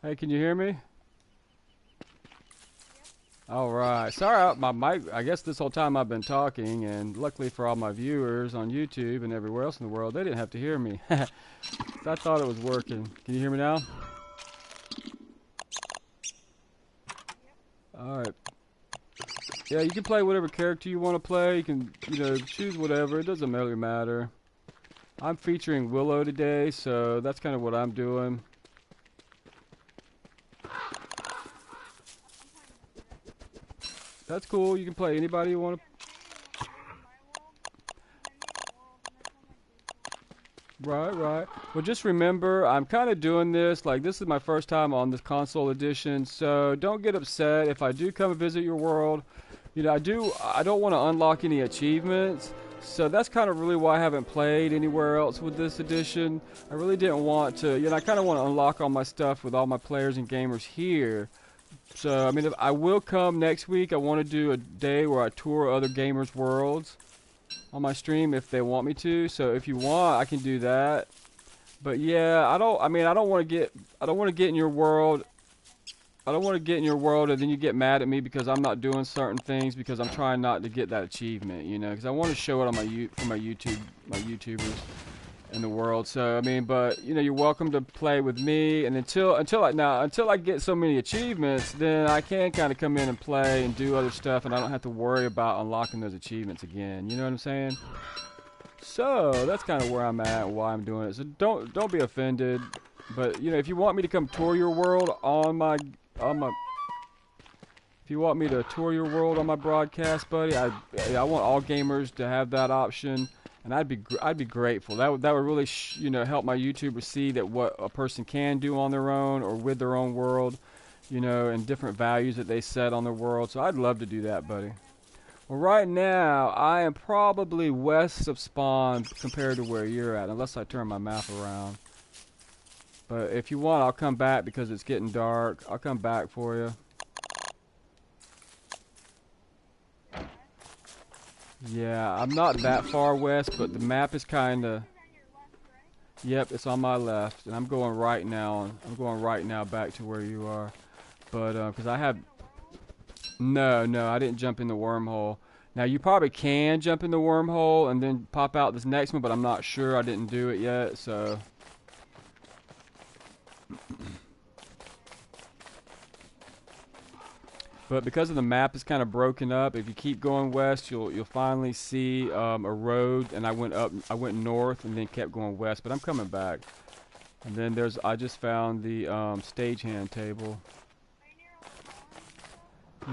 Hey, can you hear me? All right. Sorry, my mic. I guess this whole time I've been talking, and luckily for all my viewers on YouTube and everywhere else in the world, they didn't have to hear me. I thought it was working. Can you hear me now? All right. Yeah, you can play whatever character you want to play. You can, choose whatever. It doesn't really matter. I'm featuring Willow today, so that's kind of what I'm doing. That's cool. You can play anybody you want to. Right. Well, just remember, I'm kind of doing this, like, this is my first time on this console edition, so don't get upset if I do come and visit your world. I don't want to unlock any achievements, so that's kind of really why I haven't played anywhere else with this edition. I really didn't want to, I kind of want to unlock all my stuff with all my players and gamers here. So, I mean, if I will come next week. I want to do a day where I tour other gamers' worlds on my stream if they want me to. So if you want, I can do that. But yeah, I don't want to get in your world. I don't want to get in your world and then you get mad at me because I'm not doing certain things because I'm trying not to get that achievement, because I want to show it on my YouTubers in the world. So I mean, but you're welcome to play with me, and until I get so many achievements, then I can kind of come in and play and do other stuff, and I don't have to worry about unlocking those achievements again. You know what I'm saying? So that's kind of where I'm at and why I'm doing it. So don't be offended, but if you want me to come tour your world if you want me to tour your world on my broadcast, buddy, I want all gamers to have that option. And I'd be grateful. That would really help my YouTubers see that what a person can do on their own or with their own world, and different values that they set on their world. So I'd love to do that, buddy. Well, right now I am probably west of spawn compared to where you're at, unless I turn my map around. But if you want, I'll come back because it's getting dark. I'll come back for you. Yeah, I'm not that far west, but the map is kind of... Yep, it's on my left, and I'm going right now. I'm going right now back to where you are. But, because I have... No, I didn't jump in the wormhole. Now, you probably can jump in the wormhole and then pop out this next one, but I'm not sure. I didn't do it yet, so... But because of the map is kind of broken up, if you keep going west, you'll finally see a road. And I went north and then kept going west. But I'm coming back. And then I just found the stagehand table.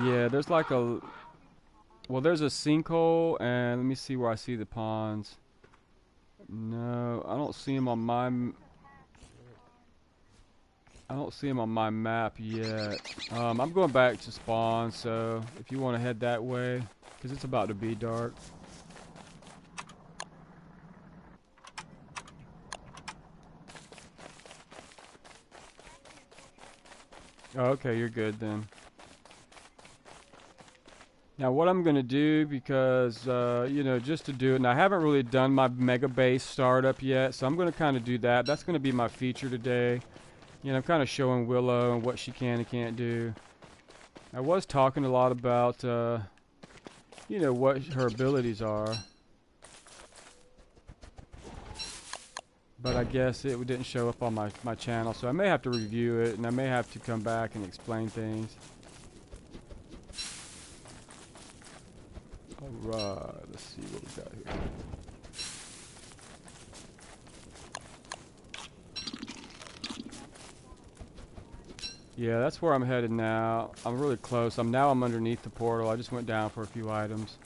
Yeah, there's like there's a sinkhole, and let me see where I see the ponds. No, I don't see them on my. I don't see him on my map yet. I'm going back to spawn, so if you want to head that way, because it's about to be dark. Oh, okay, you're good then. Now what I'm going to do, because, just to do it, and I haven't really done my mega base startup yet, so I'm going to kind of do that. That's going to be my feature today. I'm kind of showing Willow and what she can and can't do. I was talking a lot about, what her abilities are. But I guess it didn't show up on my channel, so I may have to review it, and I may have to come back and explain things. Alright, let's see what we got here. Yeah, that's where I'm headed now. I'm really close. I'm underneath the portal. I just went down for a few items.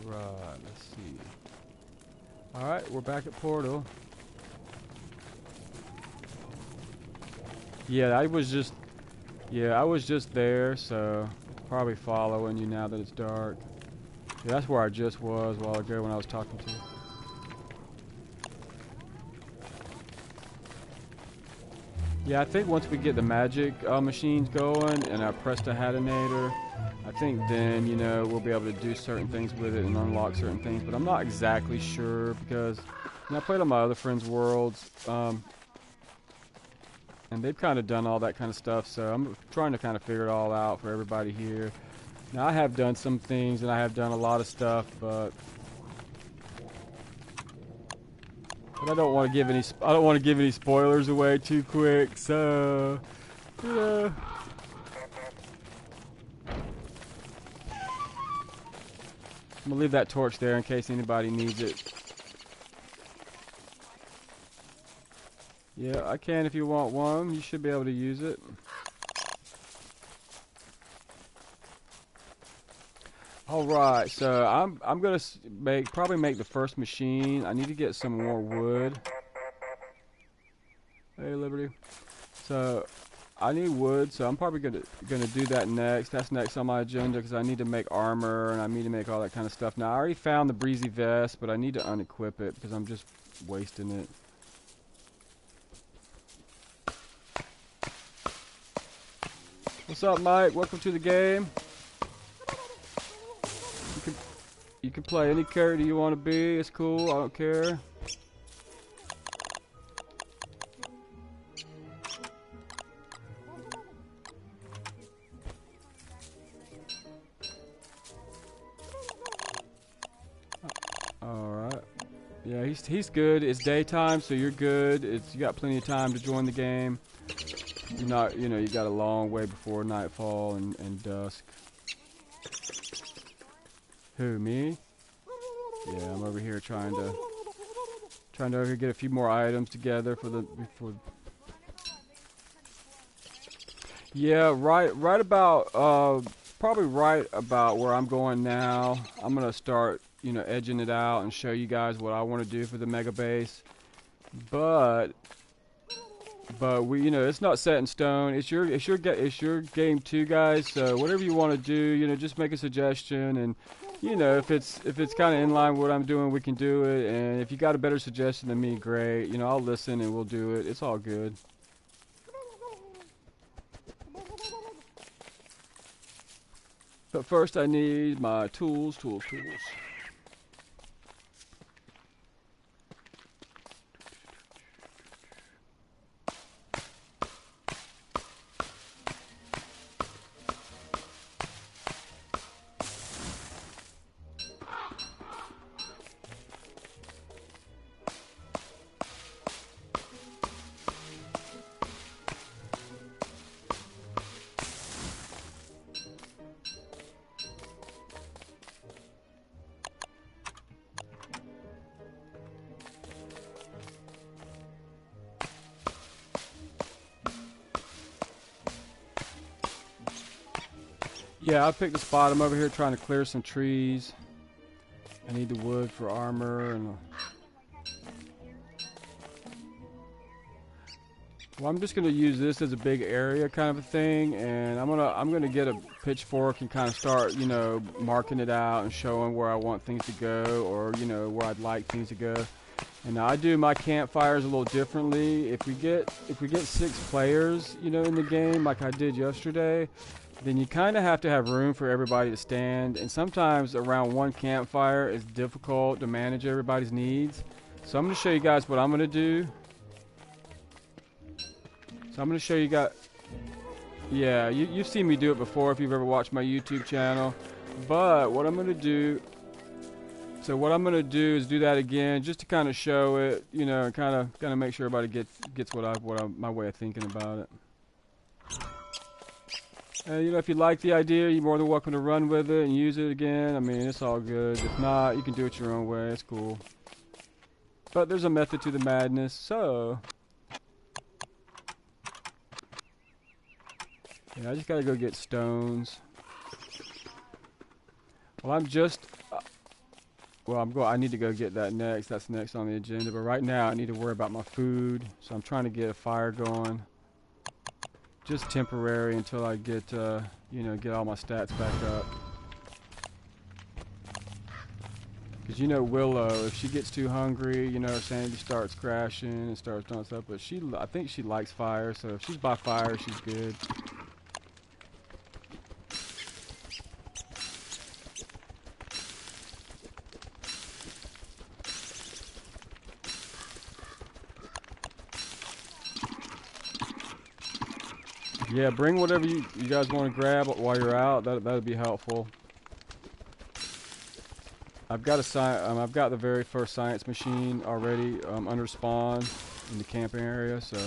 Alright, let's see. Alright, we're back at portal. Yeah, I was just there, so probably following you now that it's dark. Yeah, that's where I just was a while ago when I was talking to you. Yeah, I think once we get the magic machines going and our Prestihatinator, I think then, you know, we'll be able to do certain things with it and unlock certain things. But I'm not exactly sure because, you know, I played on my other friends' worlds, and they've kind of done all that kind of stuff. So I'm trying to kind of figure it all out for everybody here. Now, I have done some things and I have done a lot of stuff, but I don't want to give any. I don't want to give any spoilers away too quick. So, yeah. I'm gonna leave that torch there in case anybody needs it. Yeah, I can if you want one. You should be able to use it. All right, so I'm gonna probably make the first machine. I need to get some more wood. Hey, Liberty. So I need wood, so I'm probably gonna do that next. That's next on my agenda because I need to make armor and I need to make all that kind of stuff. Now I already found the breezy vest, but I need to unequip it because I'm just wasting it. What's up, Mike? Welcome to the game. You can play any character you want to be. It's cool. I don't care. Alright. Yeah, he's good. It's daytime, so you're good. You got plenty of time to join the game. You're not, you know, you got a long way before nightfall and dusk. Who, me? Yeah, I'm over here trying to get a few more items together before. Yeah, right about probably right about where I'm going now. I'm gonna start, you know, edging it out and show you guys what I want to do for the mega base. But we, you know, it's not set in stone. It's your game too, guys. So whatever you want to do, you know, just make a suggestion, and you know, if it's kind of in line with what I'm doing, we can do it. And if you got a better suggestion than me, great. You know, I'll listen and we'll do it. It's all good. But first, I need my tools. Yeah, I picked a spot. I'm over here trying to clear some trees. I need the wood for armor and. Well, I'm just gonna use this as a big area kind of a thing, and I'm gonna get a pitchfork and kind of start, you know, marking it out and showing where I want things to go, or you know, where I'd like things to go. And now I do my campfires a little differently. If we get 6 players, you know, in the game like I did yesterday, then you kind of have to have room for everybody to stand, and sometimes around one campfire it's difficult to manage everybody's needs. So I'm going to show you guys what I'm going to do. So I'm going to show you guys. Yeah, you've seen me do it before if you've ever watched my YouTube channel. But what I'm going to do. So what I'm going to do is do that again, just to kind of show it, you know, and kind of make sure everybody gets my way of thinking about it. You know, if you like the idea, you're more than welcome to run with it and use it again. I mean, it's all good. If not, you can do it your own way. It's cool. But there's a method to the madness, so. Yeah, I just gotta go get stones. Well, I'm just. I need to go get that next. That's next on the agenda. But right now, I need to worry about my food. So I'm trying to get a fire going. Just temporary until I get, you know, get all my stats back up. Because you know Willow, if she gets too hungry, you know, her sanity starts crashing and starts doing stuff. But I think she likes fire, so if she's by fire, she's good. Yeah, bring whatever you guys want to grab while you're out. That'd be helpful. I've got I've got the very first science machine already under spawn in the camping area, so.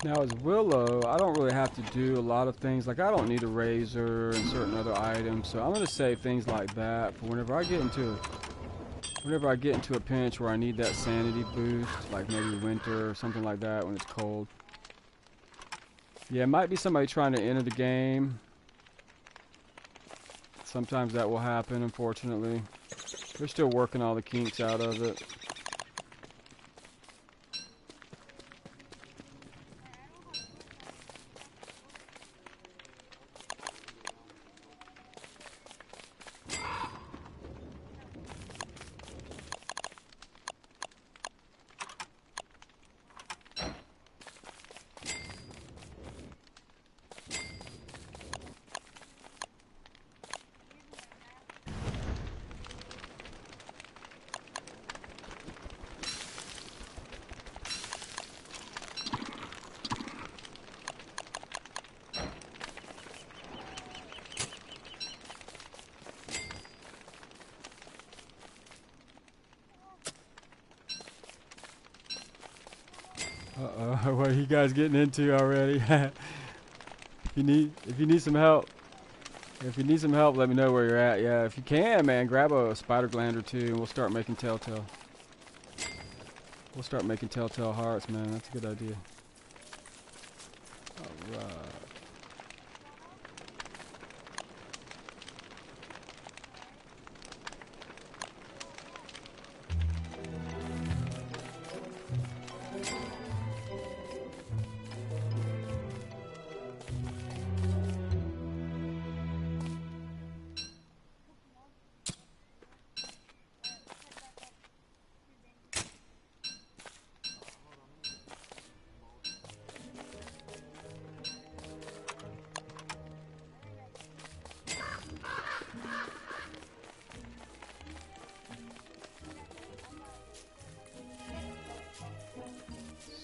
Now as Willow, I don't really have to do a lot of things. Like I don't need a razor and certain other items, so I'm gonna save things like that for whenever I get into a pinch where I need that sanity boost, like maybe winter or something like that when it's cold. Yeah, it might be somebody trying to enter the game. Sometimes that will happen, unfortunately. They're still working all the kinks out of it. Uh-oh, what are you guys getting into already? If you need some help, let me know where you're at. Yeah, if you can, man, grab a spider gland or two, and we'll start making telltale. We'll start making telltale hearts, man. That's a good idea. All right.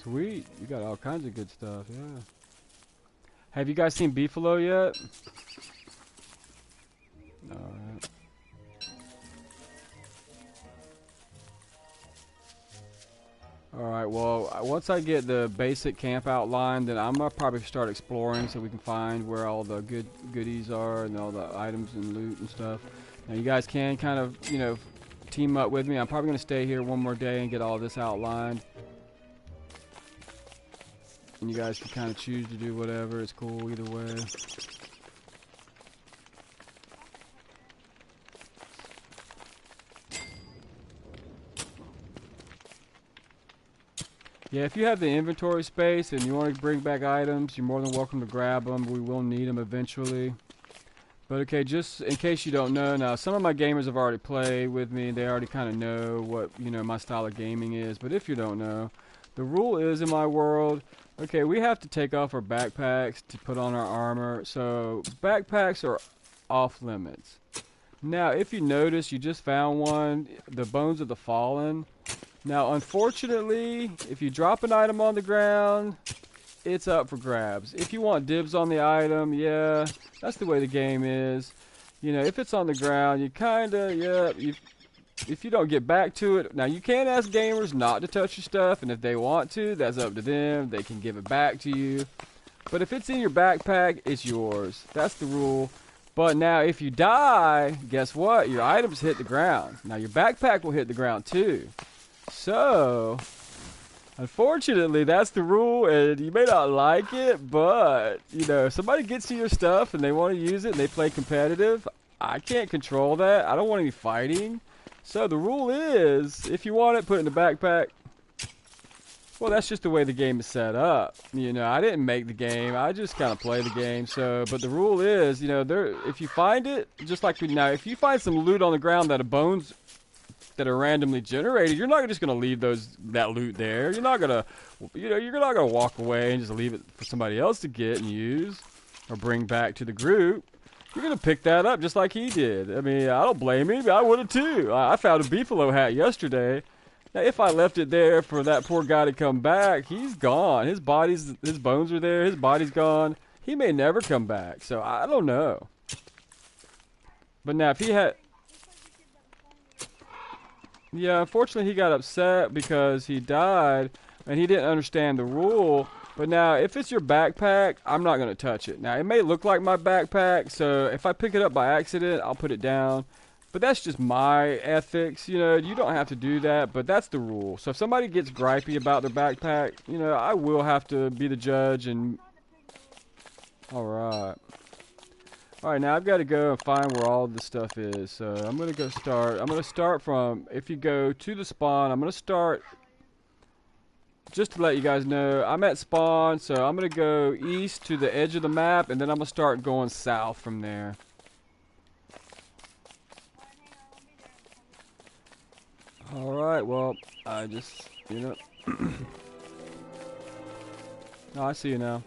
Sweet, you got all kinds of good stuff, yeah. Have you guys seen Beefalo yet? Alright. Alright, well, once I get the basic camp outline, then I'm gonna probably start exploring so we can find where all the goodies are and all the items and loot and stuff. Now you guys can kind of, you know, team up with me. I'm probably gonna stay here one more day and get all this outlined. And you guys can kind of choose to do whatever. It's cool either way. Yeah, if you have the inventory space and you want to bring back items, you're more than welcome to grab them. We will need them eventually. But okay, just in case you don't know, now some of my gamers have already played with me. They already kind of know what, you know, my style of gaming is. But if you don't know, the rule is in my world, okay, we have to take off our backpacks to put on our armor. So backpacks are off limits. Now, if you notice, you just found one, the Bones of the Fallen. Now, unfortunately, if you drop an item on the ground, it's up for grabs. If you want dibs on the item, yeah, that's the way the game is. You know, if it's on the ground, you kinda, yeah, if you don't get back to it, now you can ask gamers not to touch your stuff, and if they want to, that's up to them. They can give it back to you. But if it's in your backpack, it's yours. That's the rule. But now if you die, guess what? Your items hit the ground. Now your backpack will hit the ground too. So, unfortunately, that's the rule, and you may not like it, but, you know, if somebody gets to your stuff and they want to use it and they play competitive, I can't control that. I don't want any fighting. So the rule is, if you want it, put it in the backpack. Well, that's just the way the game is set up. You know, I didn't make the game. I just kind of play the game. So, but the rule is, you know, if you find it, just like now, if you find some loot on the ground that are bones that are randomly generated, you're not just going to leave that loot there. You're not going to, you know, you're not going to walk away and just leave it for somebody else to get and use or bring back to the group. You're going to pick that up just like he did. I mean, I don't blame him. I would have too. I found a Beefalo hat yesterday. Now, if I left it there for that poor guy to come back, he's gone. His bones are there. His body's gone. He may never come back. So, I don't know. But now, if he had... Yeah, unfortunately, he got upset because he died, and he didn't understand the rule. But now, if it's your backpack, I'm not going to touch it. Now, it may look like my backpack, so if I pick it up by accident, I'll put it down. But that's just my ethics. You know, you don't have to do that, but that's the rule. So if somebody gets gripey about their backpack, you know, I will have to be the judge and... Alright. Alright, now I've got to go and find where all this stuff is. So I'm going to go start. I'm going to start from, if you go to the spawn, I'm going to start... Just to let you guys know, I'm at spawn, so I'm going to go east to the edge of the map, and then I'm going to start going south from there. Alright, well, I just, you know... Oh, I see you now.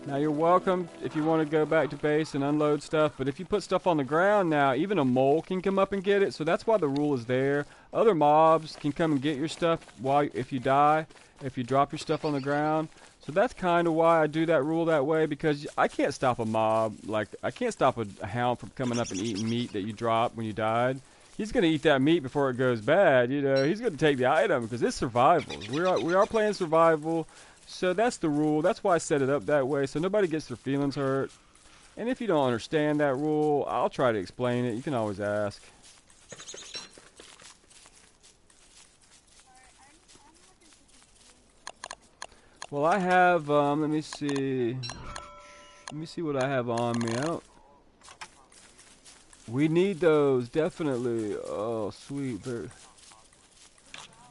Now you're welcome if you want to go back to base and unload stuff, but if you put stuff on the ground now, even a mole can come up and get it, so that's why the rule is there. Other mobs can come and get your stuff if you die, if you drop your stuff on the ground. So that's kind of why I do that rule that way, because I can't stop a mob, like, I can't stop a hound from coming up and eating meat that you dropped when you died. He's going to eat that meat before it goes bad, you know, he's going to take the item, because it's survival. We are playing survival. So that's the rule. That's why I set it up that way, so nobody gets their feelings hurt. And if you don't understand that rule, I'll try to explain it. You can always ask. Well, I have, let me see. Let me see what I have on me. We need those, definitely. Oh, sweet.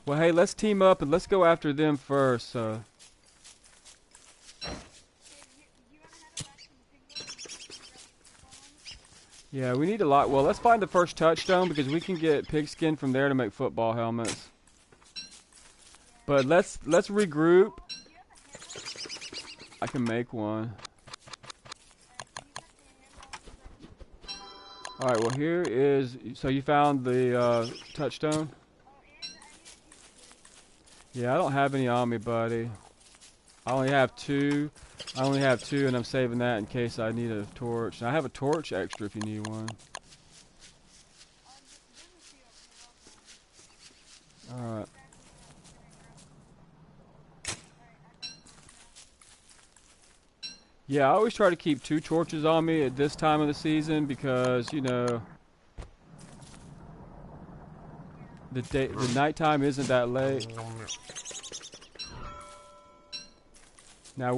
Well, hey, let's team up and let's go after them first. Yeah, we need a lot. Well, let's find the first touchstone because we can get pigskin from there to make football helmets. But let's regroup. I can make one. Alright, well here is... So you found the touchstone? Yeah, I don't have any on me, buddy. I only have two. And I'm saving that in case I need a torch. And I have a torch extra if you need one. Alright. Yeah, I always try to keep 2 torches on me at this time of the season because, you know, the nighttime isn't that late. Now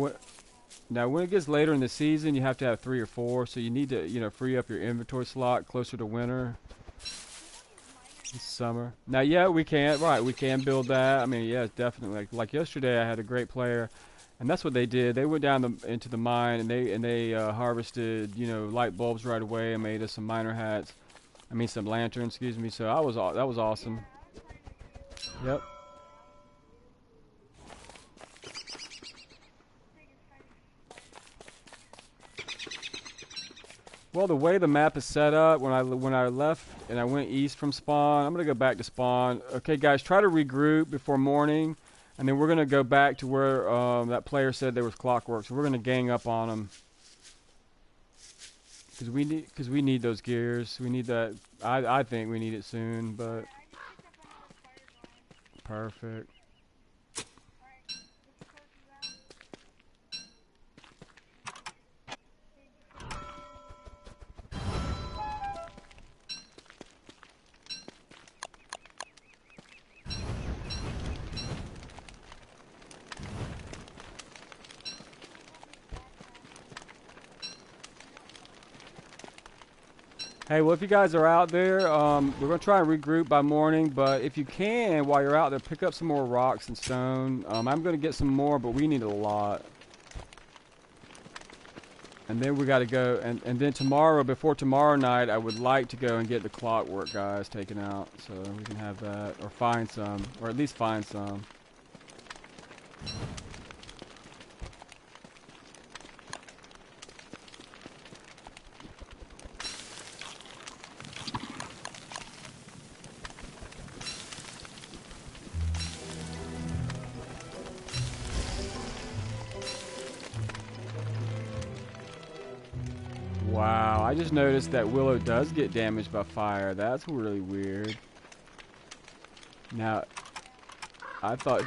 when it gets later in the season, you have to have 3 or 4, so you need to, you know, free up your inventory slot closer to winter. It's summer. Now, yeah, we can build that. I mean, yeah, definitely. Like yesterday, I had a great player. And that's what they did. They went down into the mine and they harvested, you know, light bulbs right away and made us some miner hats. I mean, some lanterns, excuse me. So that was awesome. Yep. Well, the way the map is set up, when I left and I went east from spawn, I'm gonna go back to spawn. Okay, guys, try to regroup before morning. and then we're gonna go back to where that player said there was clockwork. So we're gonna gang up on them because we need those gears. We need that. I think we need it soon, but perfect. Hey, well, if you guys are out there, we're going to try and regroup by morning, but if you can, while you're out there, pick up some more rocks and stone. I'm going to get some more, but we need a lot. And then we got to go, and then tomorrow, before tomorrow night, I would like to go and get the clockwork guys taken out, so we can have that, or find some, or at least find some. Wow, I just noticed that Willow does get damaged by fire. That's really weird. Now, I thought...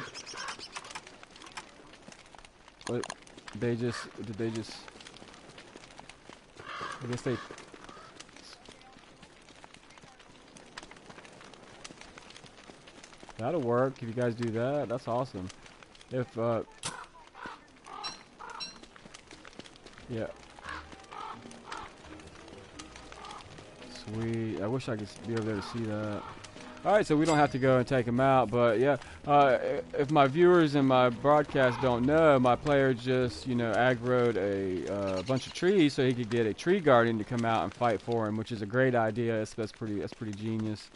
What? Did they just... I guess they... That'll work if you guys do that. That's awesome. If, yeah. Sweet. I wish I could be over there to see that. Alright, so we don't have to go and take them out, but yeah. If my viewers and my broadcast don't know, my player just, you know, aggroed a bunch of trees so he could get a tree guardian to come out and fight for him, which is a great idea. That's pretty genius.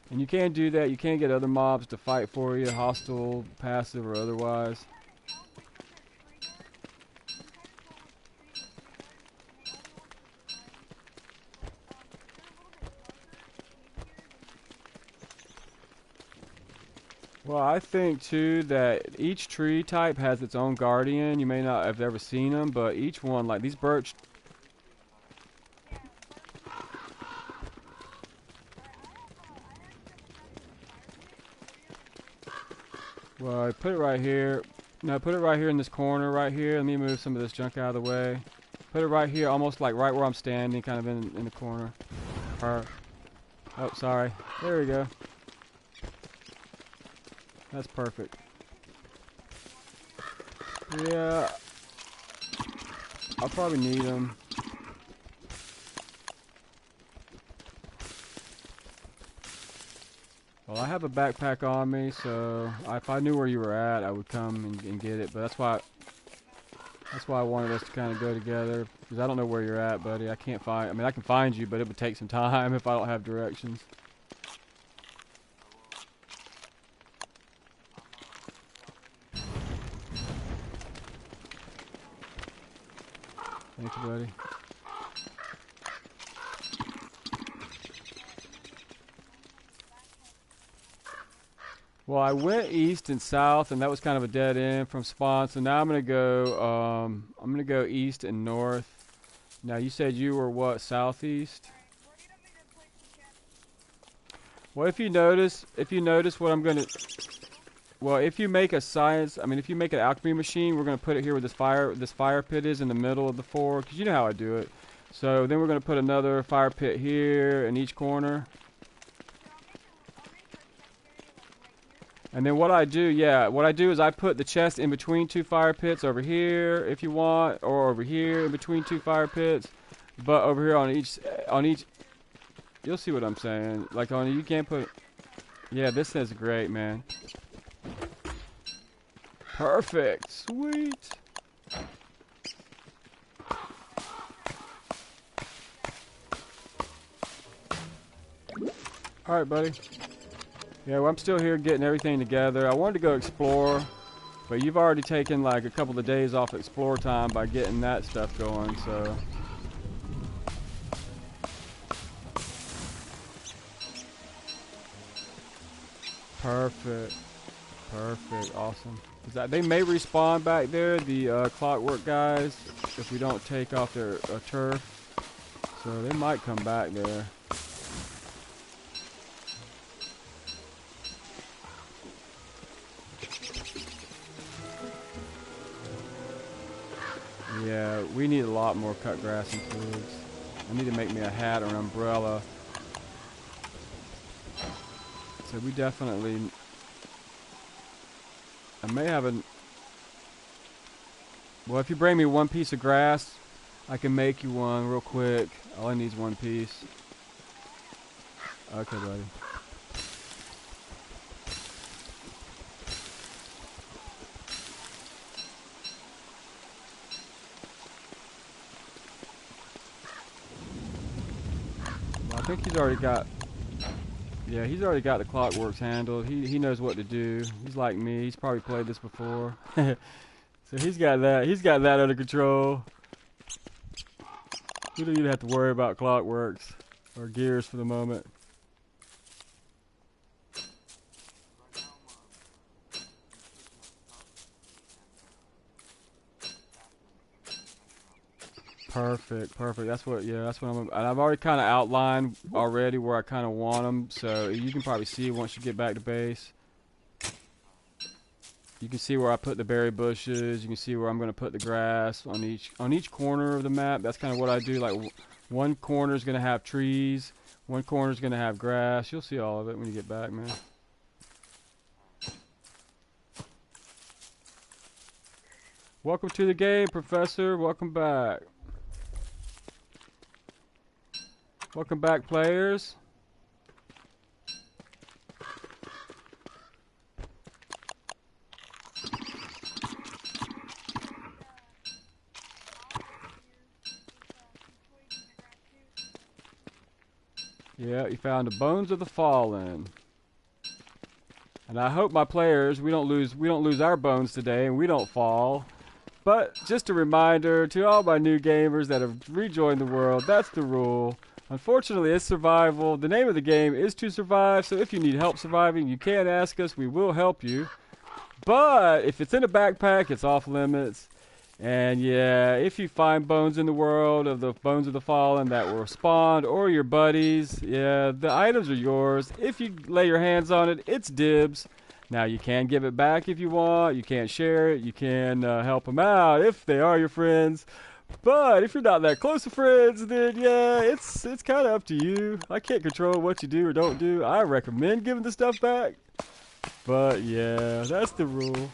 And you can do that. You can get other mobs to fight for you, hostile, passive, or otherwise. Well, I think too that each tree type has its own guardian. You may not have ever seen them, but each one, like these birch. Well, I put it right here. No, put it right here in this corner right here. Let me move some of this junk out of the way. Put it right here, almost like right where I'm standing, kind of in the corner. Oh, sorry. There we go. That's perfect. Yeah. I'll probably need them. Well, I have a backpack on me, so if I knew where you were at, I would come and get it. But that's why I wanted us to kind of go together, because I don't know where you're at, buddy. I can't find. I mean, I can find you, but it would take some time if I don't have directions. Thank you, buddy. Well, I went east and south, and that was kind of a dead end from spawn. So now I'm gonna go east and north. Now you said you were what, southeast? Well, if you notice what I'm gonna, well, if you make a science, I mean, if you make an alchemy machine, we're gonna put it here where this fire pit is in the middle of the floor, because you know how I do it. So then we're gonna put another fire pit here in each corner. And then what I do is I put the chest in between two fire pits over here, if you want, or over here in between two fire pits. But over here on each, you'll see what I'm saying. Like you can't put, yeah, this is great, man. Perfect, sweet. All right, buddy. Yeah, well, I'm still here getting everything together. I wanted to go explore, but you've already taken like a couple of days off explore time by getting that stuff going, so. Perfect. Perfect. Awesome. They may respawn back there, the clockwork guys, if we don't take off their turf. So they might come back there. Yeah, we need a lot more cut grass and twigs. I need to make me a hat or an umbrella. So we definitely... I may have a... Well, if you bring me one piece of grass, I can make you one real quick. All I need is one piece. Okay, buddy. Well, I think he's already got... Yeah, he's already got the clockworks handled. He knows what to do. He's like me. He's probably played this before. So he's got that. He's got that under control. We don't even have to worry about clockworks or gears for the moment. Perfect, perfect. That's what. Yeah, that's what I'm. And I've already kind of outlined already where I kind of want them, so you can probably see once you get back to base. You can see where I put the berry bushes. You can see where I'm going to put the grass on each corner of the map. That's kind of what I do. Like one corner is going to have trees, one corner is going to have grass. You'll see all of it when you get back, man. Welcome to the game, Professor. Welcome back. Welcome back, players. Yeah, you found the bones of the fallen. And I hope my players, we don't lose our bones today and we don't fall. But just a reminder to all my new gamers that have rejoined the world, that's the rule. Unfortunately, it's survival. The name of the game is to survive, so if you need help surviving, you can ask us. We will help you. But if it's in a backpack, it's off limits. And yeah, if you find bones in the world of the bones of the fallen that were spawned or your buddies, yeah, the items are yours. If you lay your hands on it, it's dibs. Now, you can give it back if you want. You can share it. You can help them out if they are your friends. But if you're not that close to friends, then yeah, it's kind of up to you. I can't control what you do or don't do. I recommend giving the stuff back. But yeah, that's the rule.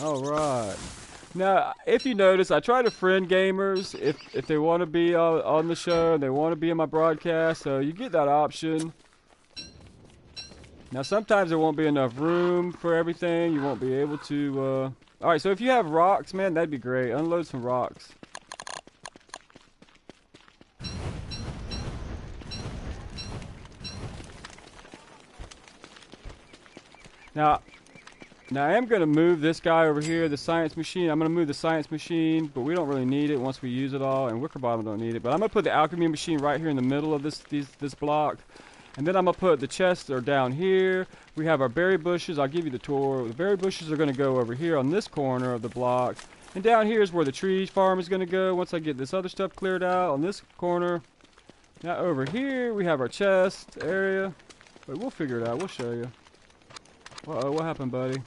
Alright. Now, if you notice, I try to friend gamers if they want to be on the show and they want to be in my broadcast, so you get that option. Now, sometimes there won't be enough room for everything. You won't be able to... Alright, so if you have rocks, man, that'd be great. Unload some rocks. Now I am going to move this guy over here, the science machine. I'm going to move the science machine, but we don't really need it once we use it all, and Wickerbottom don't need it. But I'm going to put the alchemy machine right here in the middle of this block. And then I'm going to put the chests are down here. We have our berry bushes. I'll give you the tour. The berry bushes are going to go over here on this corner of the block. And down here is where the tree farm is going to go once I get this other stuff cleared out on this corner. Now over here we have our chest area. But we'll figure it out. We'll show you. Uh-oh, what happened, buddy?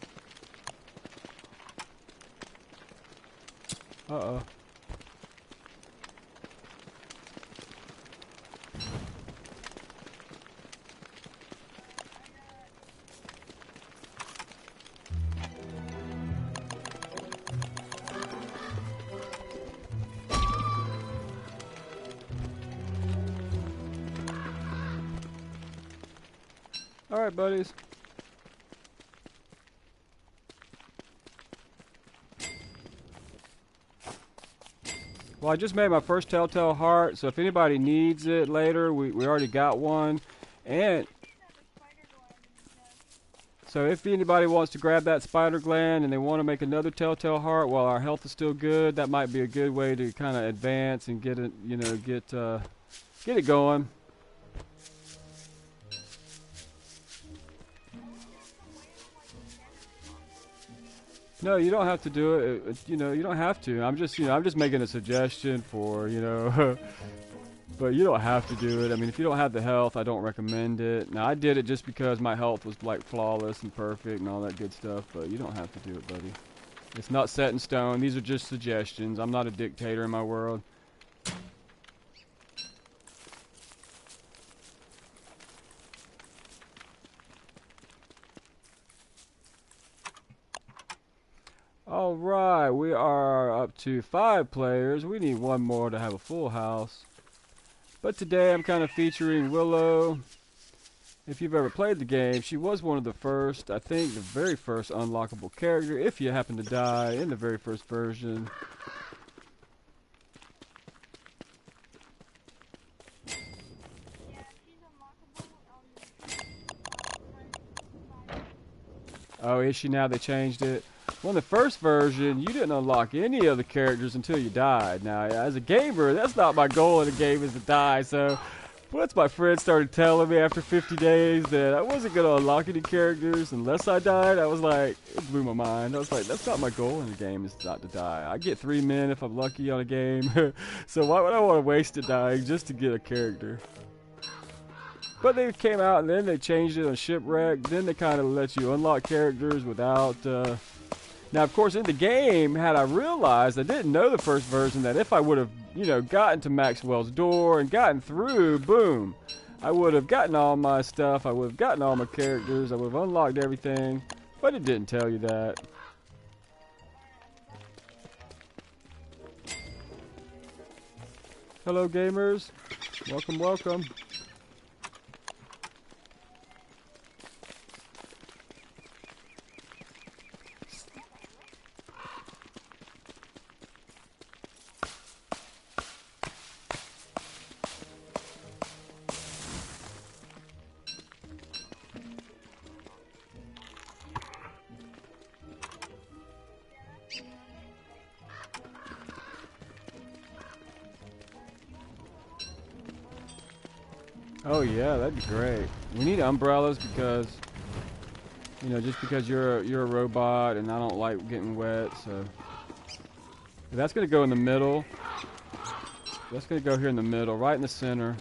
Uh-oh. Alright, buddies. Well, I just made my first telltale heart, so if anybody needs it later, we already got one. And so if anybody wants to grab that spider gland and they want to make another telltale heart while our health is still good, that might be a good way to kind of advance and get it, you know, get it going. No, you don't have to do it. You know, you don't have to. I'm just, you know, I'm just making a suggestion for, you know, but you don't have to do it. I mean, if you don't have the health, I don't recommend it. Now, I did it just because my health was like flawless and perfect and all that good stuff, but you don't have to do it, buddy. It's not set in stone. These are just suggestions. I'm not a dictator in my world. Alright, we are up to 5 players. We need one more to have a full house. But today I'm kind of featuring Willow. If you've ever played the game, she was one of the first, I think the very first unlockable character, if you happen to die in the very first version. Oh, is she now? They changed it. Well, in the first version, you didn't unlock any of the characters until you died. Now, as a gamer, that's not my goal in the game, is to die. So, once my friends started telling me after 50 days that I wasn't going to unlock any characters unless I died, I was like, it blew my mind. I was like, that's not my goal in the game, is not to die. I get 3 men if I'm lucky on a game. So why would I want to waste it dying just to get a character? But they came out and then they changed it on Shipwreck. Then they kind of let you unlock characters without... Now, of course, in the game, had I realized, I didn't know the first version, that if I would have, you know, gotten to Maxwell's door and gotten through, boom, I would have gotten all my stuff, I would have gotten all my characters, I would have unlocked everything, but it didn't tell you that. Hello, gamers. Welcome, welcome. Oh yeah, that'd be great. We need umbrellas because, you know, just because you're a robot and I don't like getting wet, so that's gonna go in the middle. That's gonna go here in the middle, right in the center.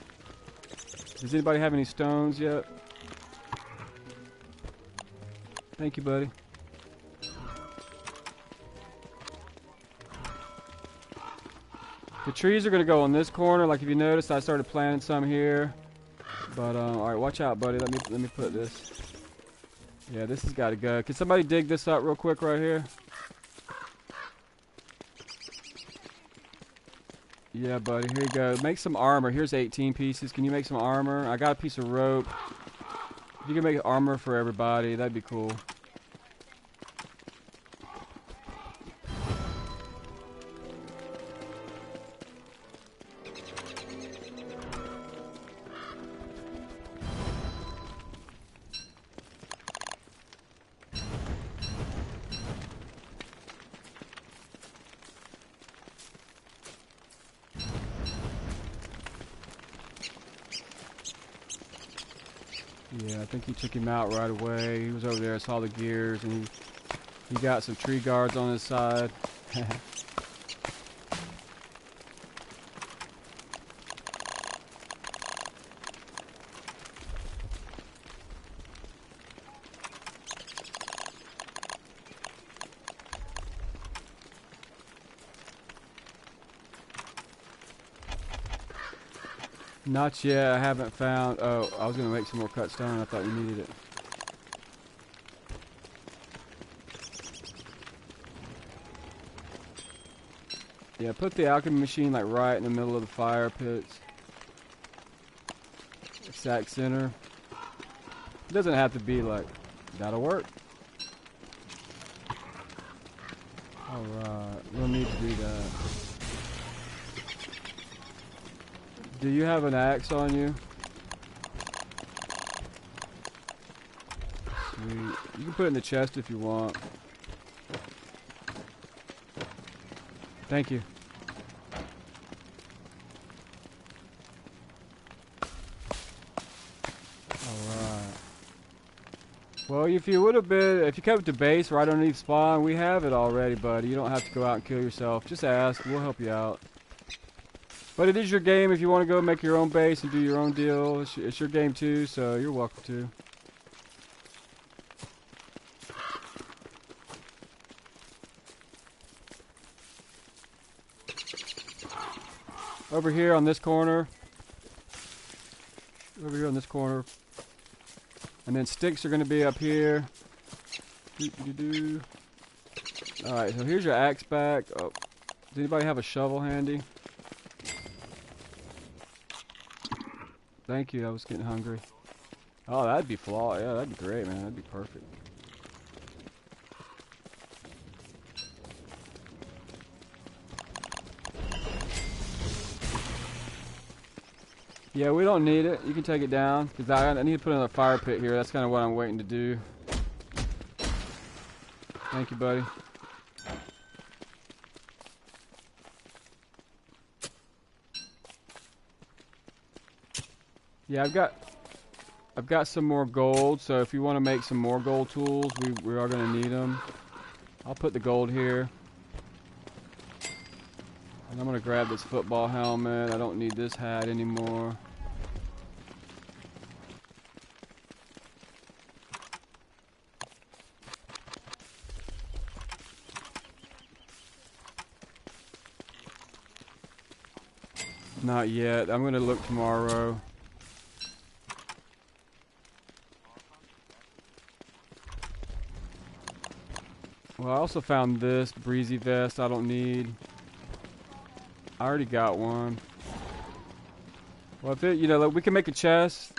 Does anybody have any stones yet? Thank you, buddy. The trees are gonna go on this corner. Like if you noticed, I started planting some here. But all right, watch out, buddy. Let me put this. Yeah, this has got to go. Can somebody dig this up real quick right here? Yeah, buddy. Here you go. Make some armor. Here's 18 pieces. Can you make some armor? I got a piece of rope. If you can make armor for everybody, that'd be cool. Yeah, I think he took him out right away. He was over there, I saw the gears, and he got some tree guards on his side. Not yet. I haven't found... Oh, I was going to make some more cut stone. I thought you needed it. Yeah, put the alchemy machine like right in the middle of the fire pits. Exact center. It doesn't have to be like... That'll work. Alright. We'll need to do that. Do you have an axe on you? Sweet. You can put it in the chest if you want. Thank you. Alright. Well, if you would have been, if you kept to base right underneath spawn, we have it already, buddy. You don't have to go out and kill yourself. Just ask. We'll help you out. But it is your game. If you want to go make your own base and do your own deal, it's your game too, so you're welcome to. Over here on this corner. Over here on this corner. And then sticks are going to be up here. Alright, so here's your axe back. Oh, does anybody have a shovel handy? Thank you, I was getting hungry. Oh, that'd be flawed. Yeah, that'd be great, man. That'd be perfect. Yeah, we don't need it. You can take it down. Because I need to put in a fire pit here. That's kind of what I'm waiting to do. Thank you, buddy. Yeah, I've got some more gold. So if you want to make some more gold tools, we are going to need them. I'll put the gold here. And I'm going to grab this football helmet. I don't need this hat anymore. Not yet. I'm going to look tomorrow. Well, I also found this breezy vest I don't need. I already got one. Well, if it, you know, like we can make a chest.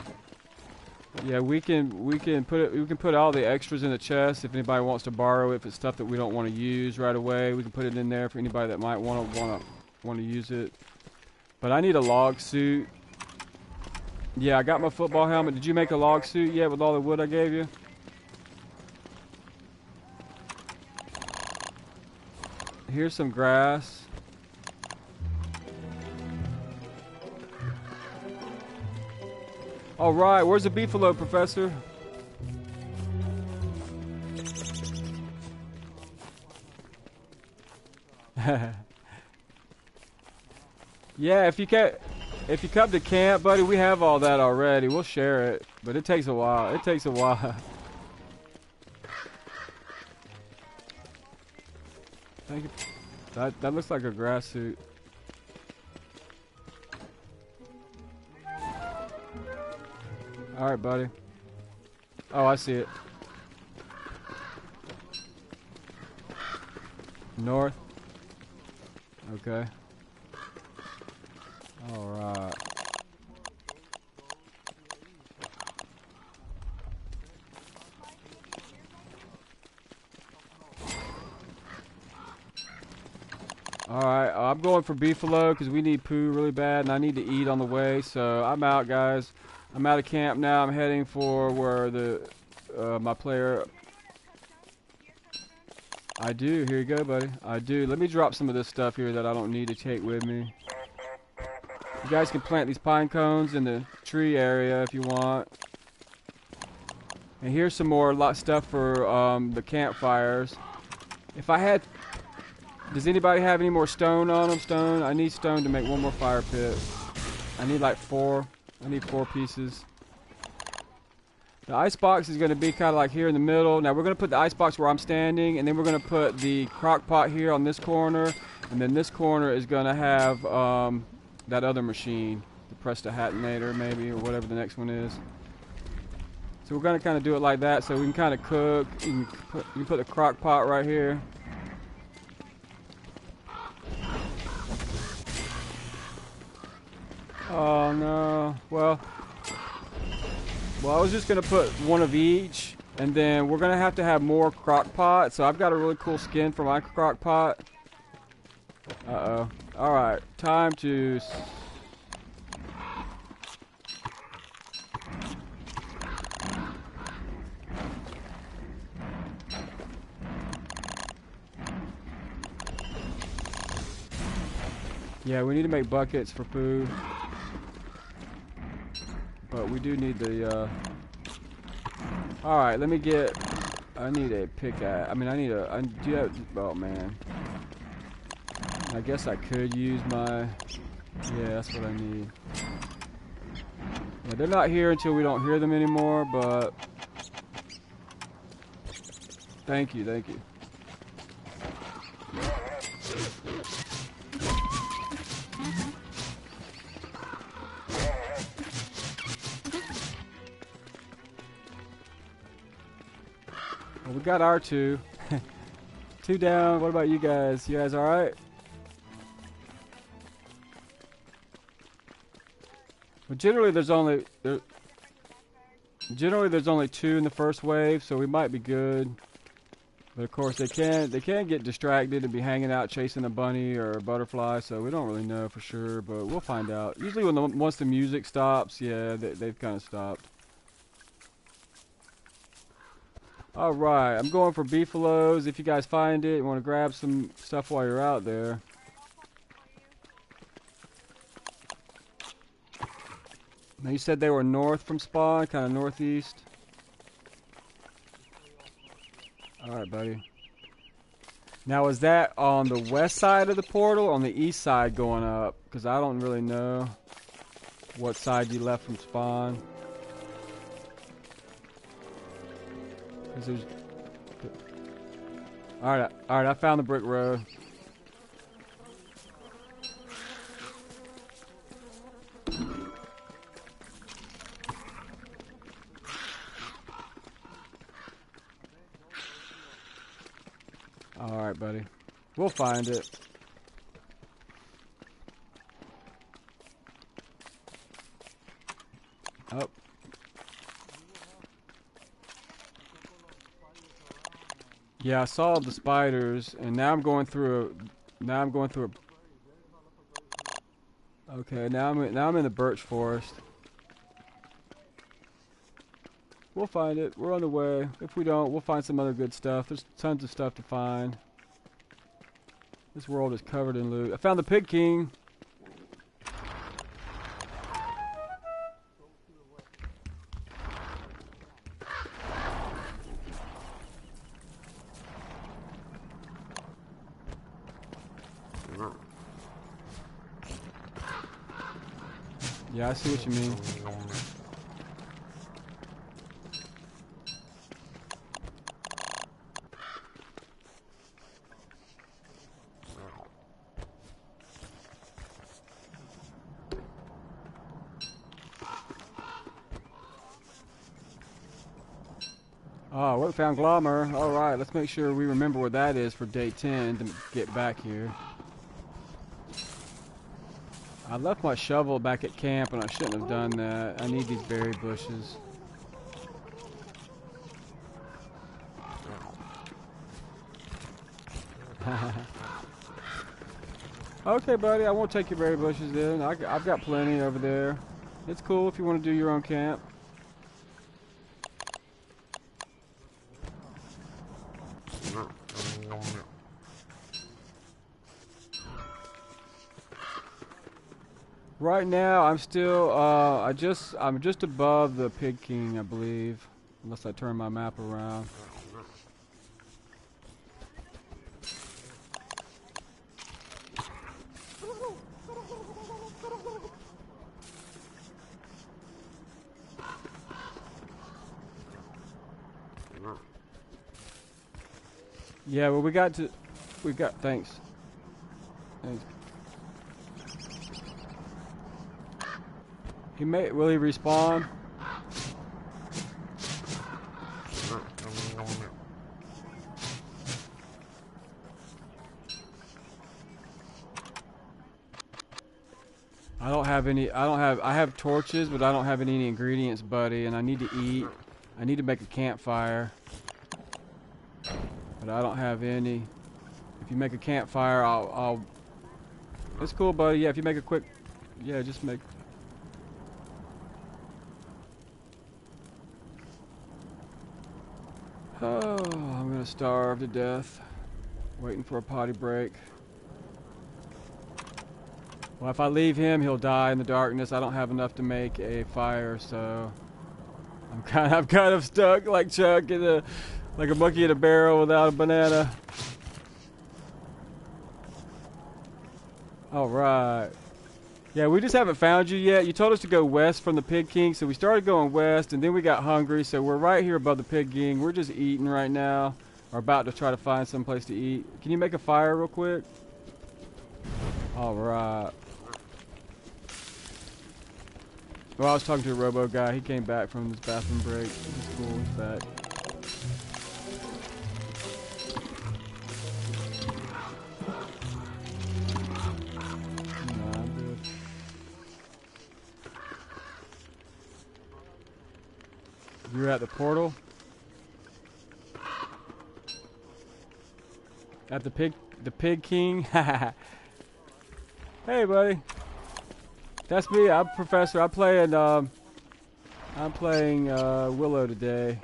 Yeah, we can put all the extras in the chest if anybody wants to borrow it. If it's stuff that we don't want to use right away, we can put it in there for anybody that might want to use it. But I need a log suit. Yeah, I got my football helmet. Did you make a log suit yet with all the wood I gave you? Here's some grass. All right, where's the beefalo, Professor? Yeah, if you come to camp, buddy, we have all that already. We'll share it, but it takes a while. It takes a while. Thank you. That looks like a grass suit. All right, buddy. Oh, I see it. North. Okay. All right. All right, I'm going for beefalo because we need poo really bad, and I need to eat on the way. So I'm out, guys. I'm out of camp now. I'm heading for where the my player. I do. Here you go, buddy. I do. Let me drop some of this stuff here that I don't need to take with me. You guys can plant these pine cones in the tree area if you want. And here's some more stuff for the campfires. If I had... Does anybody have any more stone on them? Stone? I need stone to make one more fire pit. I need like 4. I need 4 pieces. The icebox is going to be kind of like here in the middle. Now we're going to put the icebox where I'm standing, and then we're going to put the crock pot here on this corner, and then this corner is going to have that other machine, the Prestahatonator maybe, or whatever the next one is. So we're going to kind of do it like that so we can kind of cook. You can put the crock pot right here. Oh no. Well, I was just going to put one of each, and then we're going to have more crock pot. So I've got a really cool skin for my crock pot. Uh-oh. Alright, time to... Yeah, we need to make buckets for food. But we do need the, Alright, let me get... I need a pickaxe. I mean, I need a... do you have... Oh, man. I guess I could use my... Yeah, that's what I need. Yeah, they're not here until we don't hear them anymore, but... Thank you, thank you. Well, we got our two. Two down. What about you guys? You guys alright? Well, generally there's only two in the first wave, so we might be good. But of course they can get distracted and be hanging out chasing a bunny or a butterfly, so we don't really know for sure, but we'll find out. Usually once the music stops, yeah, they've kind of stopped. Alright, I'm going for beefaloes. If you guys find it, you want to grab some stuff while you're out there. Now you said they were north from spawn, kind of northeast. Alright, buddy. Now is that on the west side of the portal or on the east side going up? Because I don't really know what side you left from spawn. Alright, I found the brick road. Alright, buddy. We'll find it. Oh. Yeah, I saw the spiders, and now I'm going through a... Okay, now I'm in the birch forest. We'll find it. We're on the way. If we don't, we'll find some other good stuff. There's tons of stuff to find. This world is covered in loot. I found the Pig King. Yeah, I see what you mean. Oh, we found Glommer. Alright, let's make sure we remember where that is for day 10 to get back here. I left my shovel back at camp and I shouldn't have done that. I need these berry bushes. Okay, buddy, I won't take your berry bushes then. I've got plenty over there. It's cool if you want to do your own camp. Right now, I'm still, I'm just above the Pig King, I believe. Unless I turn my map around. Yeah, well, thanks. Thanks. Will he respawn? I have torches, but I don't have any ingredients, buddy, and I need to eat. I need to make a campfire. But I don't have any. If you make a campfire, I'll... It's cool, buddy. Yeah, if you make a quick... Yeah, just make... Oh, I'm gonna starve to death. Waiting for a potty break. Well, if I leave him, he'll die in the darkness. I don't have enough to make a fire, so... I'm kind of stuck like Chuck like a monkey in a barrel without a banana. All right. Yeah, we just haven't found you yet. You told us to go west from the Pig King, so we started going west, and then we got hungry, so we're right here above the Pig King. We're just eating right now, or about to try to find some place to eat. Can you make a fire real quick? All right. Well, I was talking to a robo guy. He came back from his bathroom break. He's cool. He's back. Nah, I'm good. You're at the portal? At the Pig King? Hey, buddy. That's me. I'm Professor. I'm playing Willow today.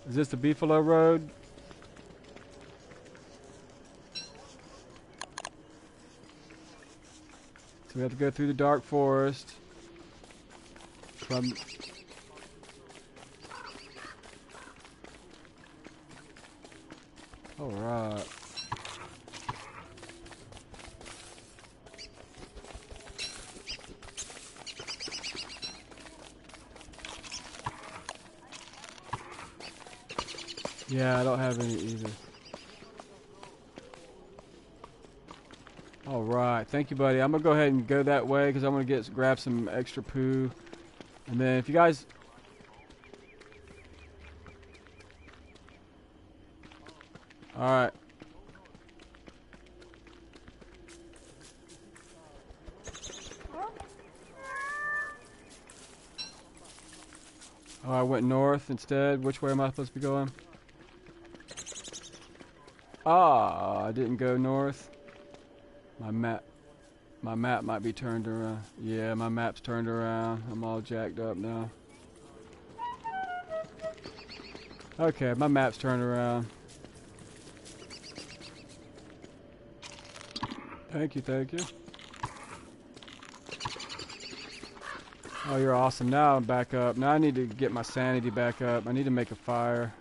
Is this the Beefalo Road? So we have to go through the dark forest. From all right. Yeah, I don't have any either. All right, thank you, buddy. I'm gonna go ahead and go that way because I'm gonna grab some extra poo, and then if you guys. All right. Oh, I went north instead. Which way am I supposed to be going? Ah, I didn't go north. My map might be turned around. Yeah, my map's turned around. I'm all jacked up now. Okay, my map's turned around. Thank you, thank you. Oh, you're awesome. Now I'm back up. Now I need to get my sanity back up. I need to make a fire.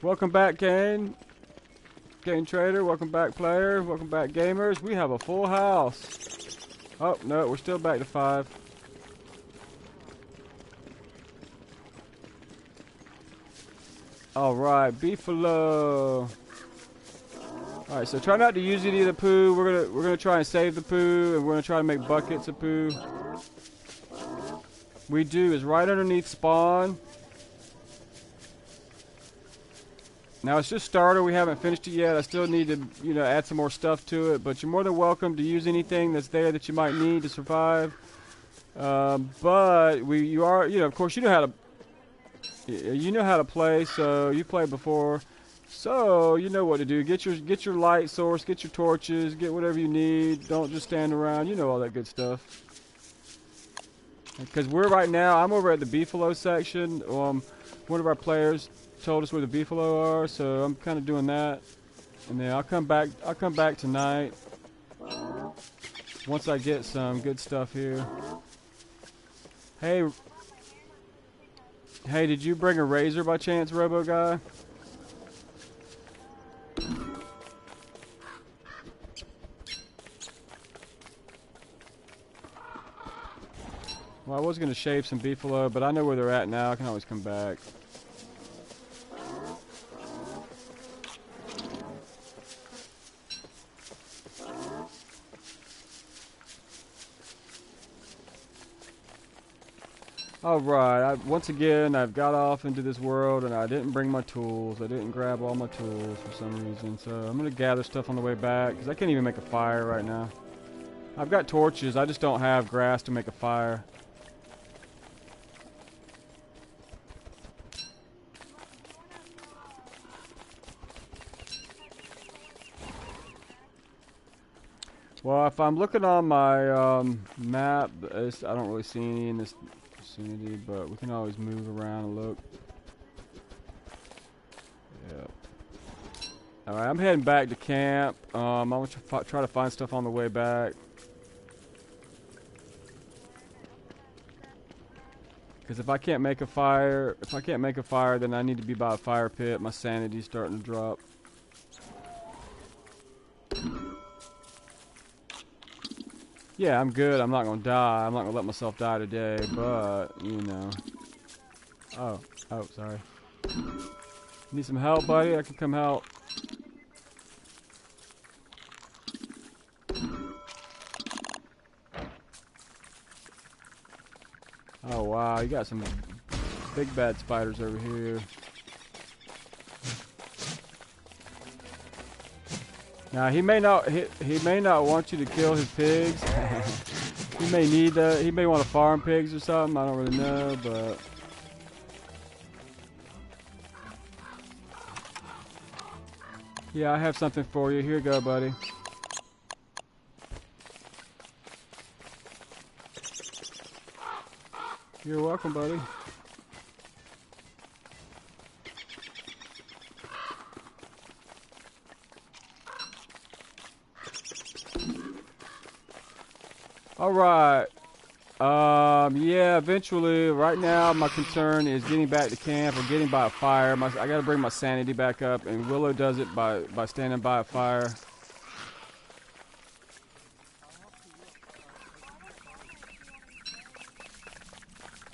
Welcome back, Kane. Kane Trader. Welcome back, player. Welcome back, gamers. We have a full house. Oh, no, we're still back to 5. Alright, Beefalo. Alright, so try not to use any of the poo. We're gonna try and save the poo, and we're gonna try to make buckets of poo. We do is right underneath spawn. Now it's just starter. We haven't finished it yet. I still need to, add some more stuff to it. But you're more than welcome to use anything that's there that you might need to survive. But you are, of course, you know how to play. So you played before, so you know what to do. Get your light source, get your torches, get whatever you need. Don't just stand around. You know all that good stuff. Because I'm over at the Beefalo section. One of our players told us where the Beefalo are, so I'm kind of doing that, and then I'll come back tonight once I get some good stuff here. Hey, did you bring a razor by chance, Robo Guy? Well, I was going to shave some Beefalo, but I know where they're at now. I can always come back. Alright, once again, I've got off into this world and I didn't bring my tools. I didn't grab all my tools for some reason. So I'm going to gather stuff on the way back because I can't even make a fire right now. I've got torches, I just don't have grass to make a fire. Well, if I'm looking on my map, I don't really see any in this opportunity, but we can always move around and look. Yeah. Alright, I'm heading back to camp. I'm going to try to find stuff on the way back. Because if I can't make a fire, then I need to be by a fire pit. My sanity's starting to drop. Yeah, I'm good. I'm not going to die. I'm not going to let myself die today, but, you know. Oh, sorry. Need some help, buddy? I can come help. Oh, wow. You got some big bad spiders over here. Now, he may not want you to kill his pigs. He may need he may want to farm pigs or something. I don't really know, but... Yeah, I have something for you. Here you go, buddy. You're welcome, buddy. Alright. Yeah, eventually, right now, my concern is getting back to camp or getting by a fire. I gotta bring my sanity back up, and Willow does it by standing by a fire.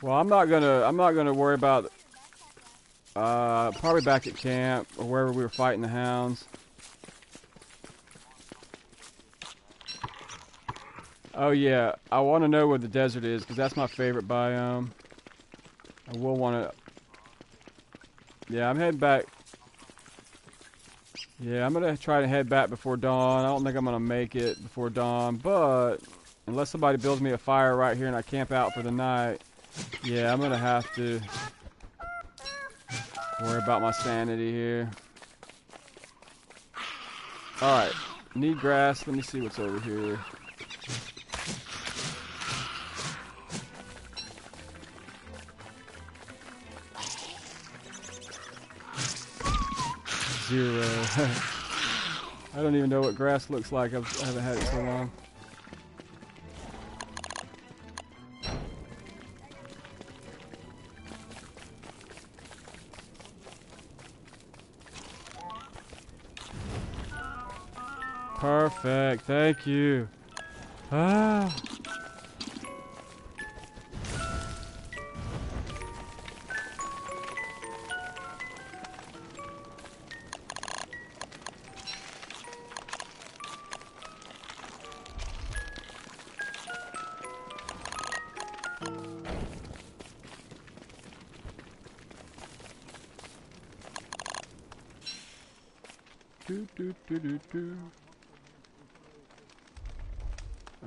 Well, I'm not gonna worry about, probably back at camp, or wherever we were fighting the hounds. Oh yeah, I want to know where the desert is, because that's my favorite biome. I will want to... Yeah, I'm heading back. Yeah, I'm going to try to head back before dawn. I don't think I'm going to make it before dawn, but... Unless somebody builds me a fire right here and I camp out for the night, yeah, I'm going to have to worry about my sanity here. Alright, need grass. Let me see what's over here. Zero. I don't even know what grass looks like. I haven't had it so long. Perfect. Thank you. Ah.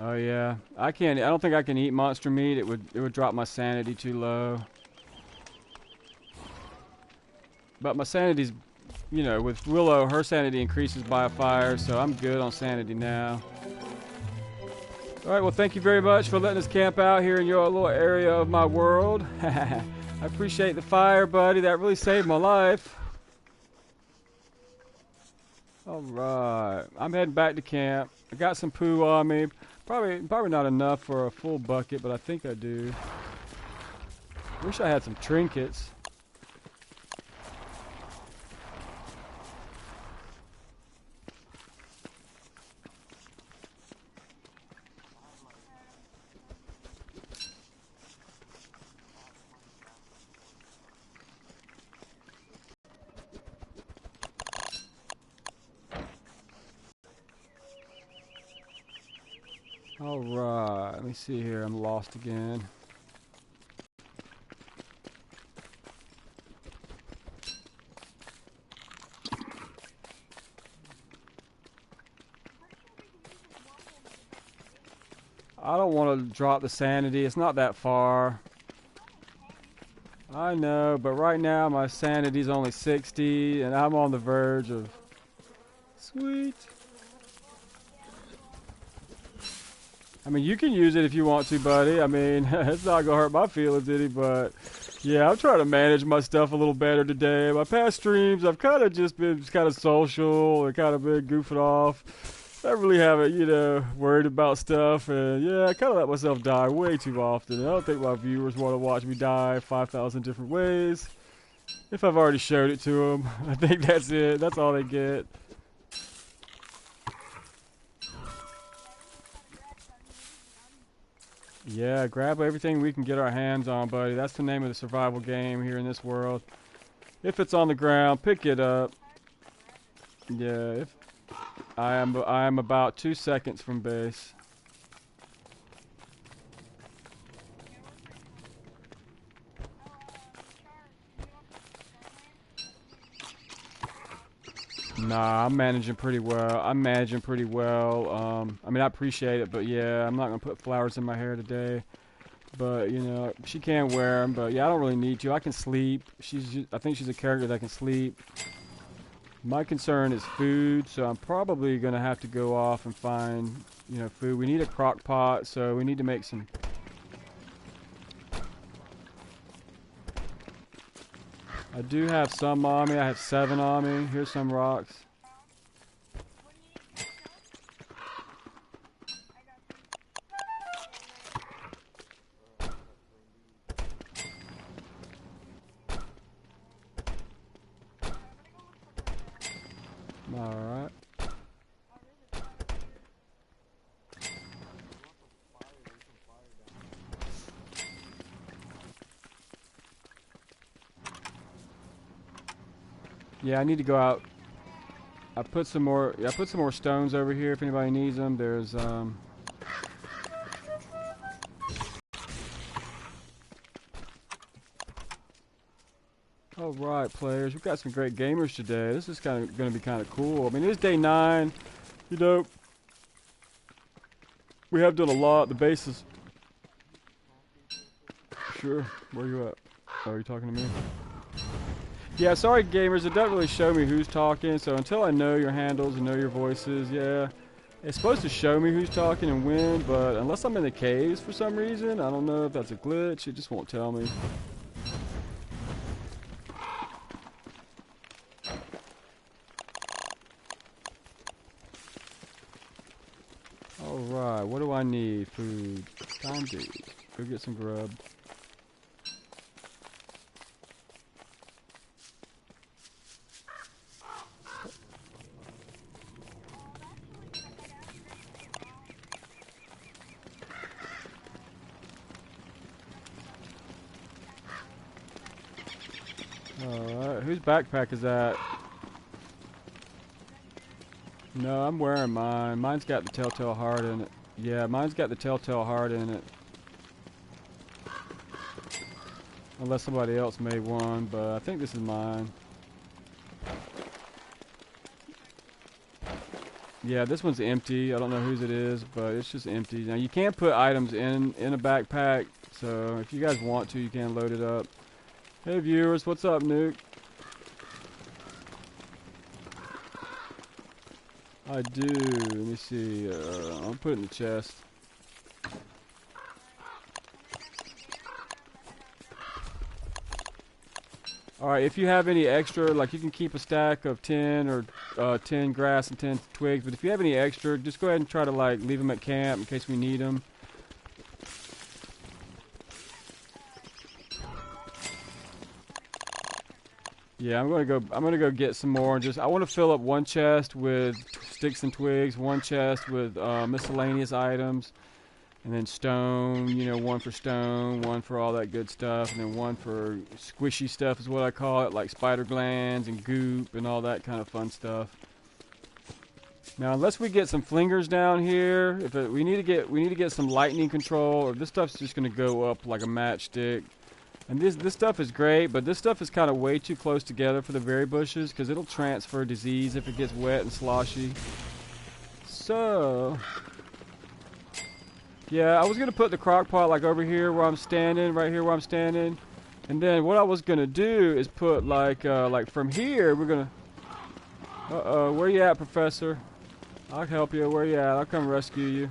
Oh yeah, I don't think I can eat monster meat. It would drop my sanity too low. But my sanity's, you know, with Willow, her sanity increases by a fire, so I'm good on sanity now. All right, well, thank you very much for letting us camp out here in your little area of my world. I appreciate the fire, buddy. That really saved my life. All right, I'm heading back to camp. I got some poo on me. Probably not enough for a full bucket, but I think I do. Wish I had some trinkets. Alright, let me see here. I'm lost again. I don't want to drop the sanity. It's not that far. I know, but right now my sanity's only 60 and I'm on the verge of... Sweet. I mean, you can use it if you want to, buddy. I mean, it's not gonna hurt my feelings any, but yeah, I'm trying to manage my stuff a little better today. My past streams, I've kind of just been kind of social and kind of been goofing off. I really haven't, you know, worried about stuff, and yeah, I kind of let myself die way too often. I don't think my viewers want to watch me die 5,000 different ways. If I've already showed it to them, I think that's it. That's all they get. Yeah, grab everything we can get our hands on, buddy. That's the name of the survival game here in this world. If it's on the ground, pick it up. Yeah, if I am about 2 seconds from base. Nah, I'm managing pretty well. I mean, I appreciate it, but yeah, I'm not gonna put flowers in my hair today. But you know, she can wear them. But yeah, I don't really need to. I can sleep. I think she's a character that can sleep. My concern is food, so I'm probably gonna have to go off and find, you know, food. We need a crock pot, so we need to make some. I do have some on me. I have 7 on me. Here's some rocks. Alright. Yeah, I need to go out. I put some more stones over here if anybody needs them. There's Alright, players. We've got some great gamers today. This is going to be kind of cool. I mean, it's day 9. You know, we have done a lot. The base is... Sure. Where are you at? Oh, are you talking to me? Yeah, sorry, gamers. It doesn't really show me who's talking. So until I know your handles and know your voices, yeah. It's supposed to show me who's talking and when, but unless I'm in the caves for some reason, I don't know if that's a glitch. It just won't tell me. Alright, what do I need? Food. Time to go get some grub. Alright, whose backpack is that? No, I'm wearing mine. Mine's got the telltale heart in it. Yeah, mine's got the telltale heart in it. Unless somebody else made one, but I think this is mine. Yeah, this one's empty. I don't know whose it is, but it's just empty. Now, you can put items in a backpack, so if you guys want to, you can load it up. Hey, viewers, what's up, Nuke? I do. Let me see. I'll put it in the chest. Alright, if you have any extra, like you can keep a stack of 10 or 10 grass and 10 twigs, but if you have any extra, just go ahead and try to like leave them at camp in case we need them. Yeah, I'm gonna go get some more. I want to fill up one chest with sticks and twigs, one chest with miscellaneous items, and then stone. You know, one for stone, one for all that good stuff, and then one for squishy stuff is what I call it, like spider glands and goop and all that kind of fun stuff. Now, unless we get some flingers down here, we need to get some lightning control, or this stuff's just gonna go up like a matchstick. And this stuff is great, but this stuff is kind of way too close together for the berry bushes because it'll transfer disease if it gets wet and sloshy. So, yeah, I was going to put the crock pot like over here where I'm standing, right here where I'm standing. And then what I was going to do is put like from here, we're going to... Uh-oh, where you at, Professor? I'll help you. Where you at? I'll come rescue you.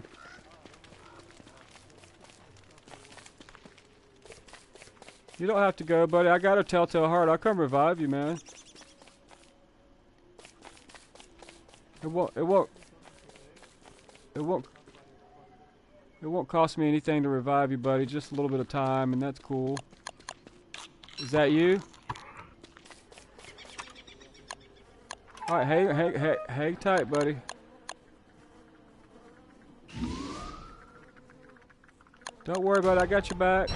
You don't have to go, buddy. I got a telltale heart. I'll come revive you, man. It won't cost me anything to revive you, buddy. Just a little bit of time, and that's cool. Is that you? Alright, hang tight, buddy. Don't worry about it, I got your back.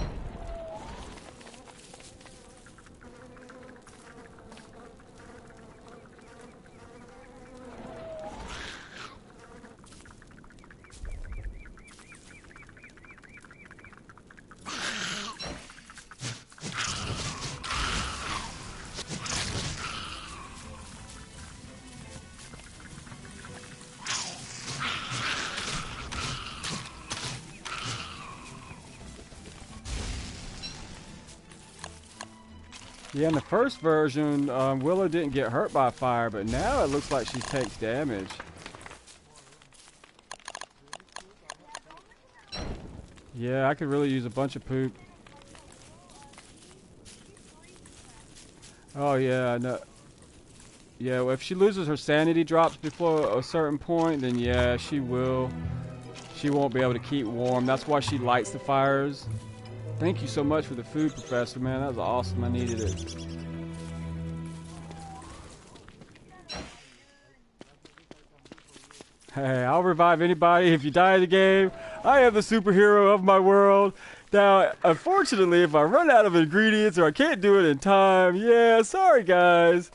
Yeah, in the first version, Willow didn't get hurt by fire, but now it looks like she takes damage. Yeah, I could really use a bunch of poop. Oh yeah, I know. Yeah, well, if she loses her sanity drops before a certain point, then yeah, she will. She won't be able to keep warm. That's why she lights the fires. Thank you so much for the food, Professor, man. That was awesome. I needed it. Hey, I'll revive anybody. If you die in the game, I am the superhero of my world. Now, unfortunately, if I run out of ingredients or I can't do it in time, yeah, sorry, guys.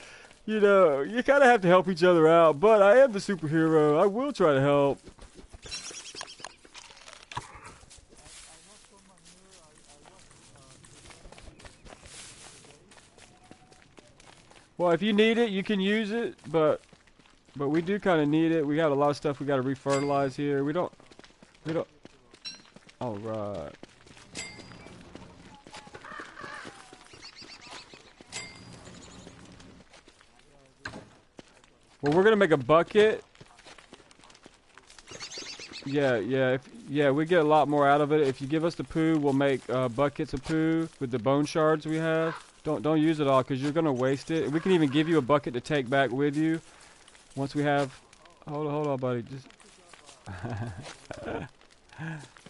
You know, you kind of have to help each other out, but I am the superhero. I will try to help. Well, if you need it, you can use it, but we do kind of need it. We got a lot of stuff we got to refertilize here. We don't. All right. Well, we're gonna make a bucket. Yeah, we get a lot more out of it. If you give us the poo, we'll make buckets of poo with the bone shards we have. Don't use it all because you're gonna waste it. We can even give you a bucket to take back with you once we have. Hold on, buddy. Just.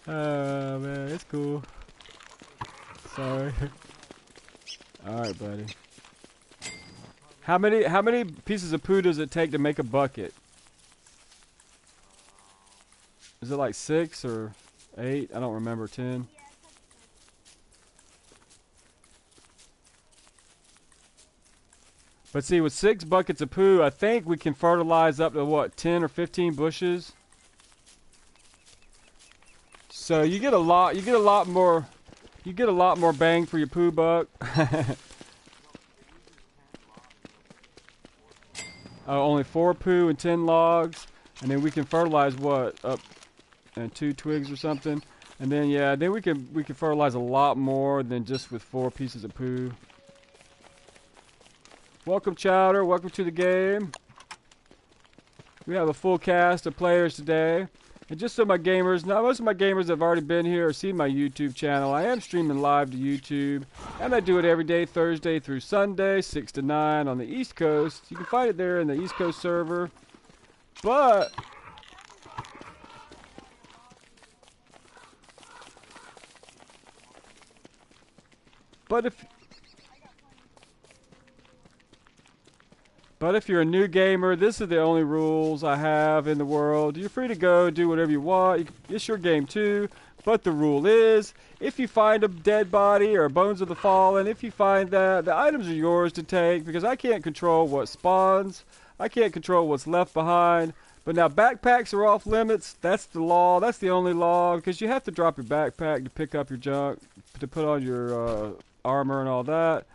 Oh man, it's cool. Sorry. All right, buddy. How many pieces of poo does it take to make a bucket? Is it like 6 or 8? I don't remember. 10. But see, with 6 buckets of poo, I think we can fertilize up to what, 10 or 15 bushes. So you get a lot. You get a lot more bang for your poo buck. Only 4 poo and 10 logs, and then we can fertilize what, up and 2 twigs or something, and then yeah, then we can fertilize a lot more than just with 4 pieces of poo. Welcome, Chowder. Welcome to the game. We have a full cast of players today. And just so my gamers, now most of my gamers have already been here or seen my YouTube channel. I am streaming live to YouTube. And I do it every day, Thursday through Sunday, 6 to 9 on the East Coast. You can find it there in the East Coast server. But if you're a new gamer, this is the only rules I have in the world. You're free to go do whatever you want. It's your game too. But the rule is, if you find a dead body or bones of the fallen, if you find that, the items are yours to take because I can't control what spawns. I can't control what's left behind. But now backpacks are off limits. That's the law. That's the only law because you have to drop your backpack to pick up your junk, to put on your armor and all that.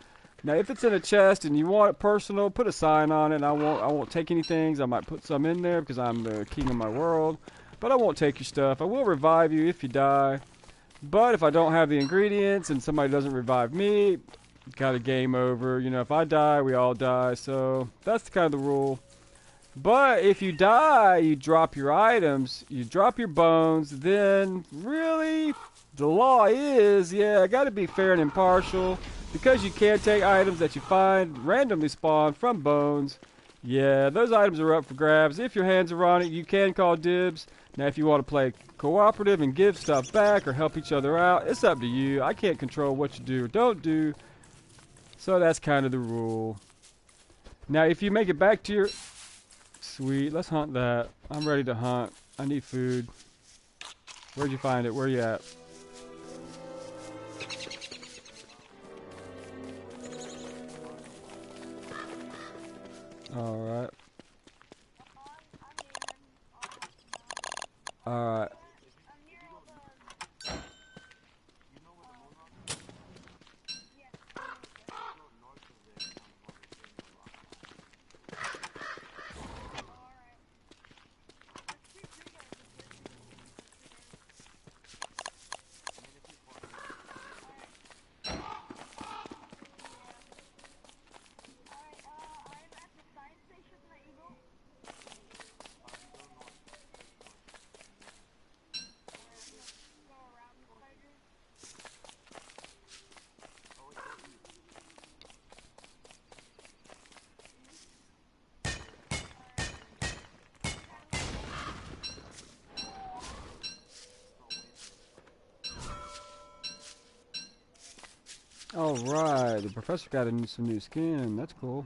Now, if it's in a chest and you want it personal, put a sign on it. I won't take any things. I might put some in there because I'm the king of my world. But I won't take your stuff. I will revive you if you die. But if I don't have the ingredients and somebody doesn't revive me, got a game over. You know, if I die, we all die. So that's kind of the rule. But if you die, you drop your items, you drop your bones, then really the law is, yeah, I got to be fair and impartial. Because you can take items that you find randomly spawn from bones. Yeah, those items are up for grabs. If your hands are on it, you can call dibs. Now, if you want to play cooperative and give stuff back or help each other out, it's up to you. I can't control what you do or don't do. So that's kind of the rule. Now, if you make it back to your... Sweet, let's hunt that. I'm ready to hunt. I need food. Where'd you find it? Where you at? Alright. Alright. Alright, the professor got some new skin. That's cool.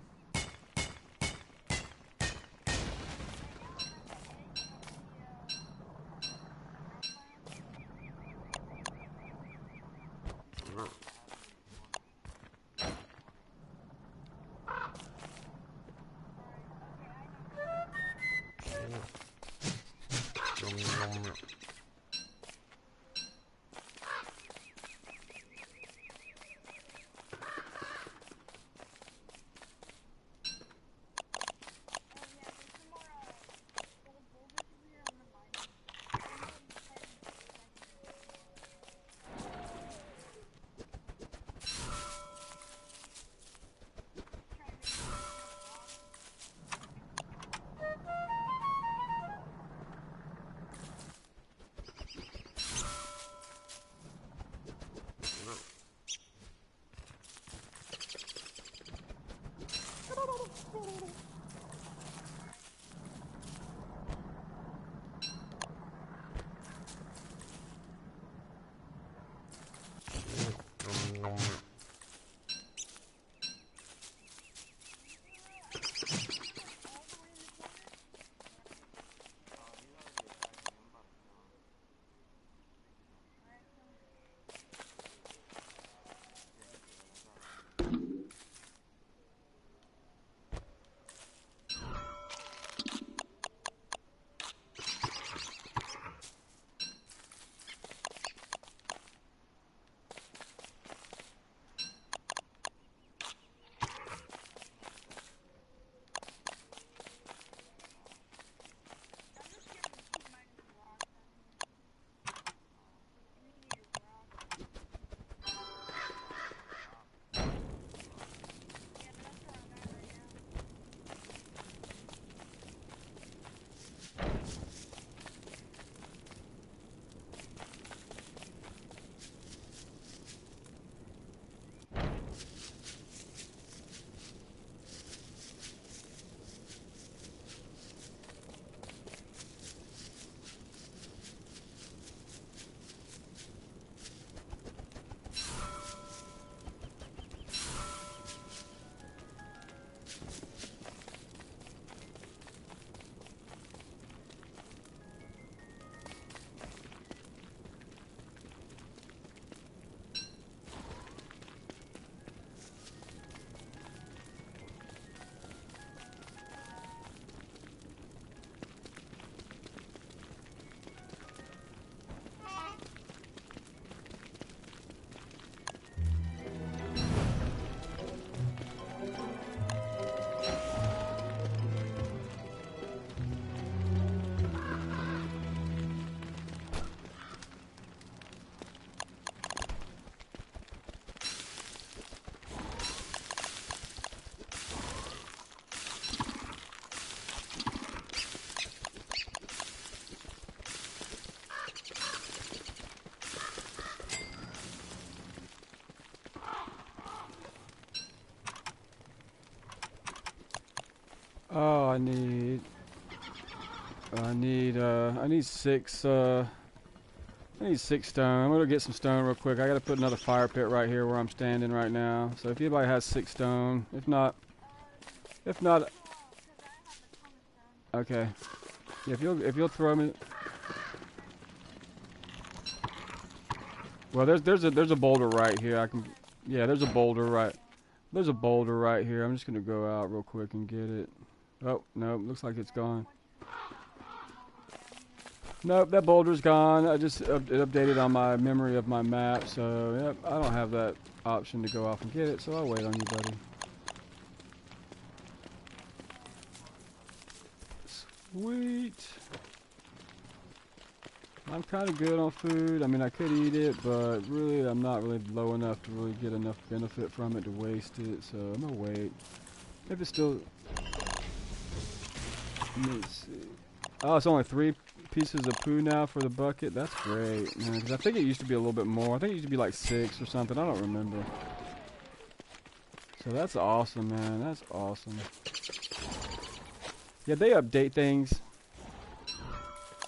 Oh, I need six. I need 6 stone. I'm gonna get some stone real quick. I gotta put another fire pit right here where I'm standing right now. So if anybody has 6 stone, if not, okay. Yeah, if you'll throw me. Well, there's a boulder right here. I can. Yeah, there's a boulder right. There's a boulder right here. I'm just gonna go out real quick and get it. Oh no, looks like it's gone. Nope, that boulder's gone. I just it updated on my memory of my map, so yep, I don't have that option to go off and get it, so I'll wait on you, buddy. Sweet. I'm kind of good on food. I mean, I could eat it, but really, I'm not really low enough to really get enough benefit from it to waste it, so I'm gonna wait. If it's still... Let me see. Oh, it's only 3 pieces of poo now for the bucket. That's great, man, because I think it used to be a little bit more. I think it used to be like 6 or something. I don't remember. So that's awesome, man. That's awesome. Yeah, they update things.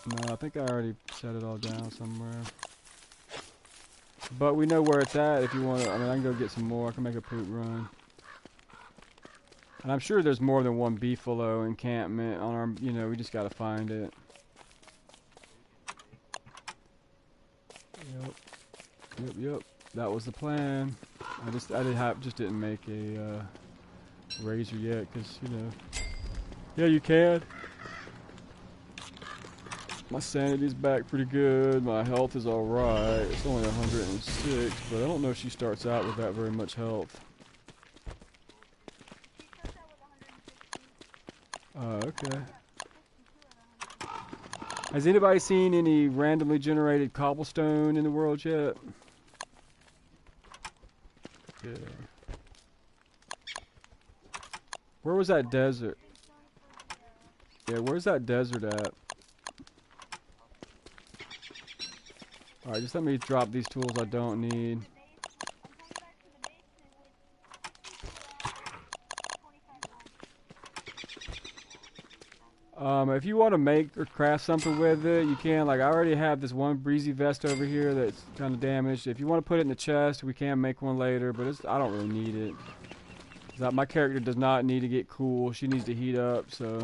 No, I think I already set it all down somewhere. But we know where it's at if you want to. I mean, I can go get some more. I can make a poop run. And I'm sure there's more than one beefalo encampment on our, you know, we just gotta find it. Yep. That was the plan. I just didn't make a razor yet, cause you know. Yeah, you can. My sanity's back pretty good. My health is all right. It's only 106, but I don't know if she starts out with that very much health. Okay. Has anybody seen any randomly generated cobblestone in the world yet? Yeah. Where was that desert? Yeah, where's that desert at? Alright, just let me drop these tools I don't need. If you want to make or craft something with it, you can. Like, I already have this one breezy vest over here that's kind of damaged. If you want to put it in the chest, we can make one later, but I don't really need it. My character does not need to get cool. She needs to heat up, so...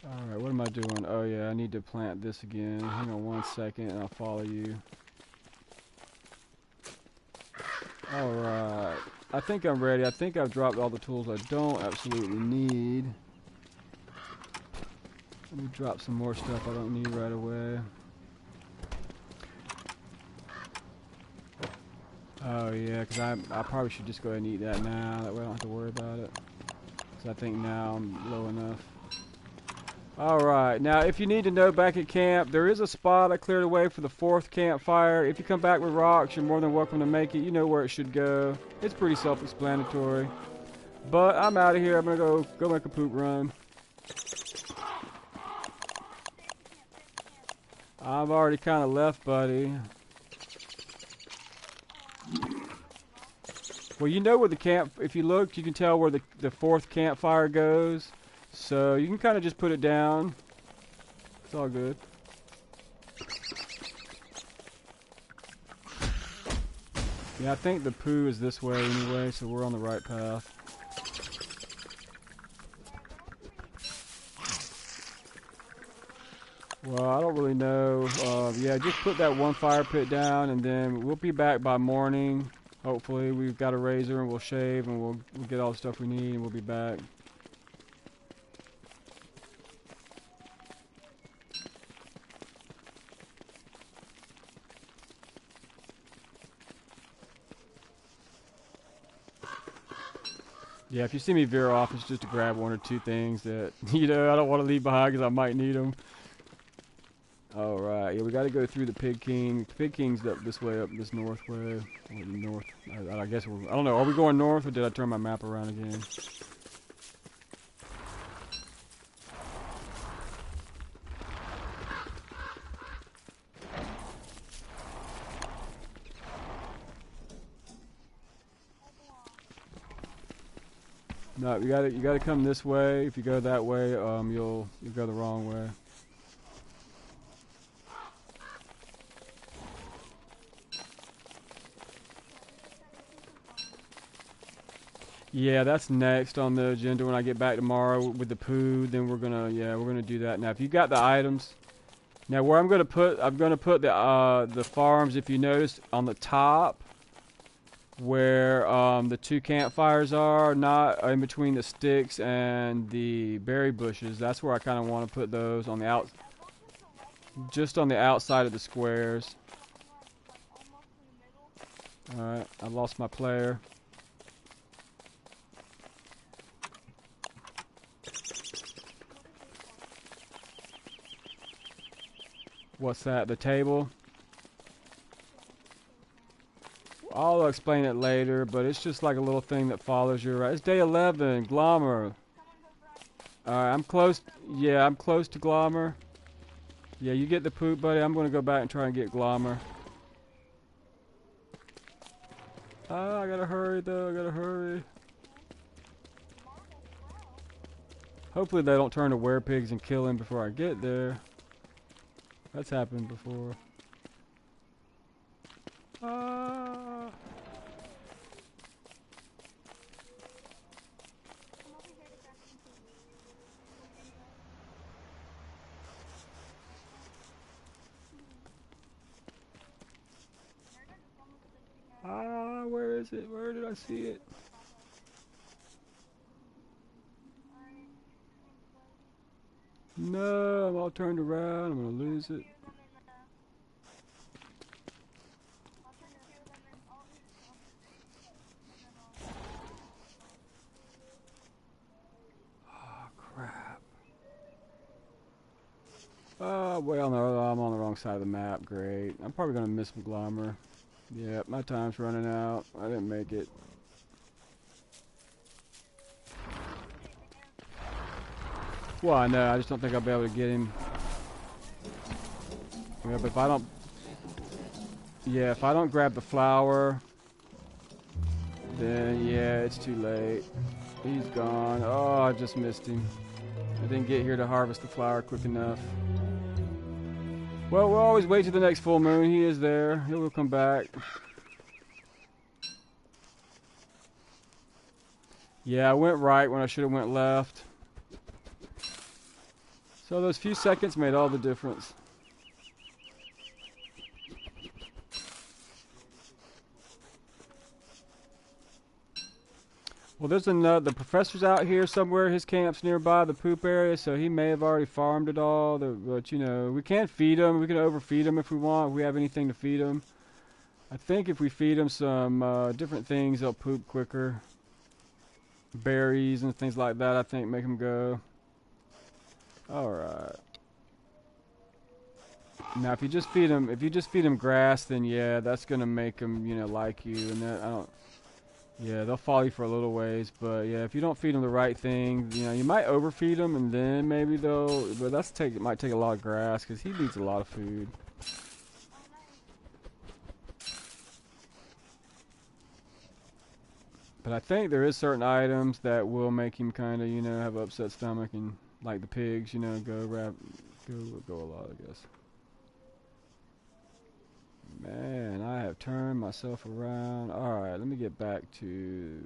Alright, what am I doing? Oh yeah, I need to plant this again. Hang on one second and I'll follow you. Alright. I think I'm ready. I think I've dropped all the tools I don't absolutely need. Let me drop some more stuff I don't need right away. Oh yeah, because I probably should just go ahead and eat that now. That way I don't have to worry about it. Because I think now I'm low enough. Alright, now if you need to know, back at camp, there is a spot I cleared away for the 4th campfire. If you come back with rocks, you're more than welcome to make it. You know where it should go. It's pretty self-explanatory. But I'm out of here. I'm going to go make a poop run. I've already kind of left, buddy. Well, you know where the camp... If you look, you can tell where the 4th campfire goes. So you can kind of just put it down. It's all good. Yeah, I think the poo is this way anyway, so we're on the right path. Well, I don't really know. Yeah, just put that one fire pit down, and then we'll be back by morning. Hopefully, we've got a razor, and we'll shave, and we'll get all the stuff we need, and we'll be back. Yeah, if you see me veer off, it's just to grab 1 or 2 things that, you know, I don't want to leave behind because I might need them. Alright, yeah, we got to go through the Pig King. The Pig King's up this way, up this north way. Or north. I guess we're, I don't know, are we going north or did I turn my map around again? No, you gotta come this way. If you go that way, you'll go the wrong way. Yeah, that's next on the agenda when I get back tomorrow with the poo. Then we're gonna do that. Now, if you got the items, now where I'm gonna put the farms. If you notice on the top, where the 2 campfires are, not in between the sticks and the berry bushes. That's where I kind of want to put those on the just on the outside of the squares. All right, I lost my player. What's that? The table? I'll explain it later, but it's just like a little thing that follows you around. It's day 11, Glommer. Alright, I'm close. Yeah, I'm close to Glommer. Yeah, you get the poop, buddy. I'm going to go back and try and get Glommer. I gotta hurry, though. I gotta hurry. Hopefully they don't turn to werepigs and kill him before I get there. That's happened before. Where is it? Where did I see it? No, I'm all turned around. I'm gonna lose it. Oh, crap. Oh, well, no, I'm on the wrong side of the map. Great. I'm probably gonna miss Glommer. Yep, my time's running out. I didn't make it. Well, I know. I just don't think I'll be able to get him. Yeah, but if I don't... Yeah, if I don't grab the flower, then, yeah, it's too late. He's gone. Oh, I just missed him. I didn't get here to harvest the flower quick enough. Well, we'll always wait till the next full moon. He is there. He will come back. Yeah, I went right when I should have went left. So those few seconds made all the difference. Well, there's the professor's out here somewhere. His camp's nearby the poop area, so he may have already farmed it all. But, you know, we can't feed him. We can overfeed him if we want, if we have anything to feed him. I think if we feed him some different things, they'll poop quicker. Berries and things like that, I think, make him go. Alright. Now, if you just feed him grass, then yeah, that's gonna make him, you know, like you. And that, I don't... Yeah, they'll follow you for a little ways, but yeah, if you don't feed them the right thing, you know, you might overfeed them, and then maybe they'll. But it might take a lot of grass because he needs a lot of food. But I think there is certain items that will make him kind of, you know, have an upset stomach, and like the pigs, you know, go a lot, I guess. Man, I have turned myself around. Alright, let me get back to...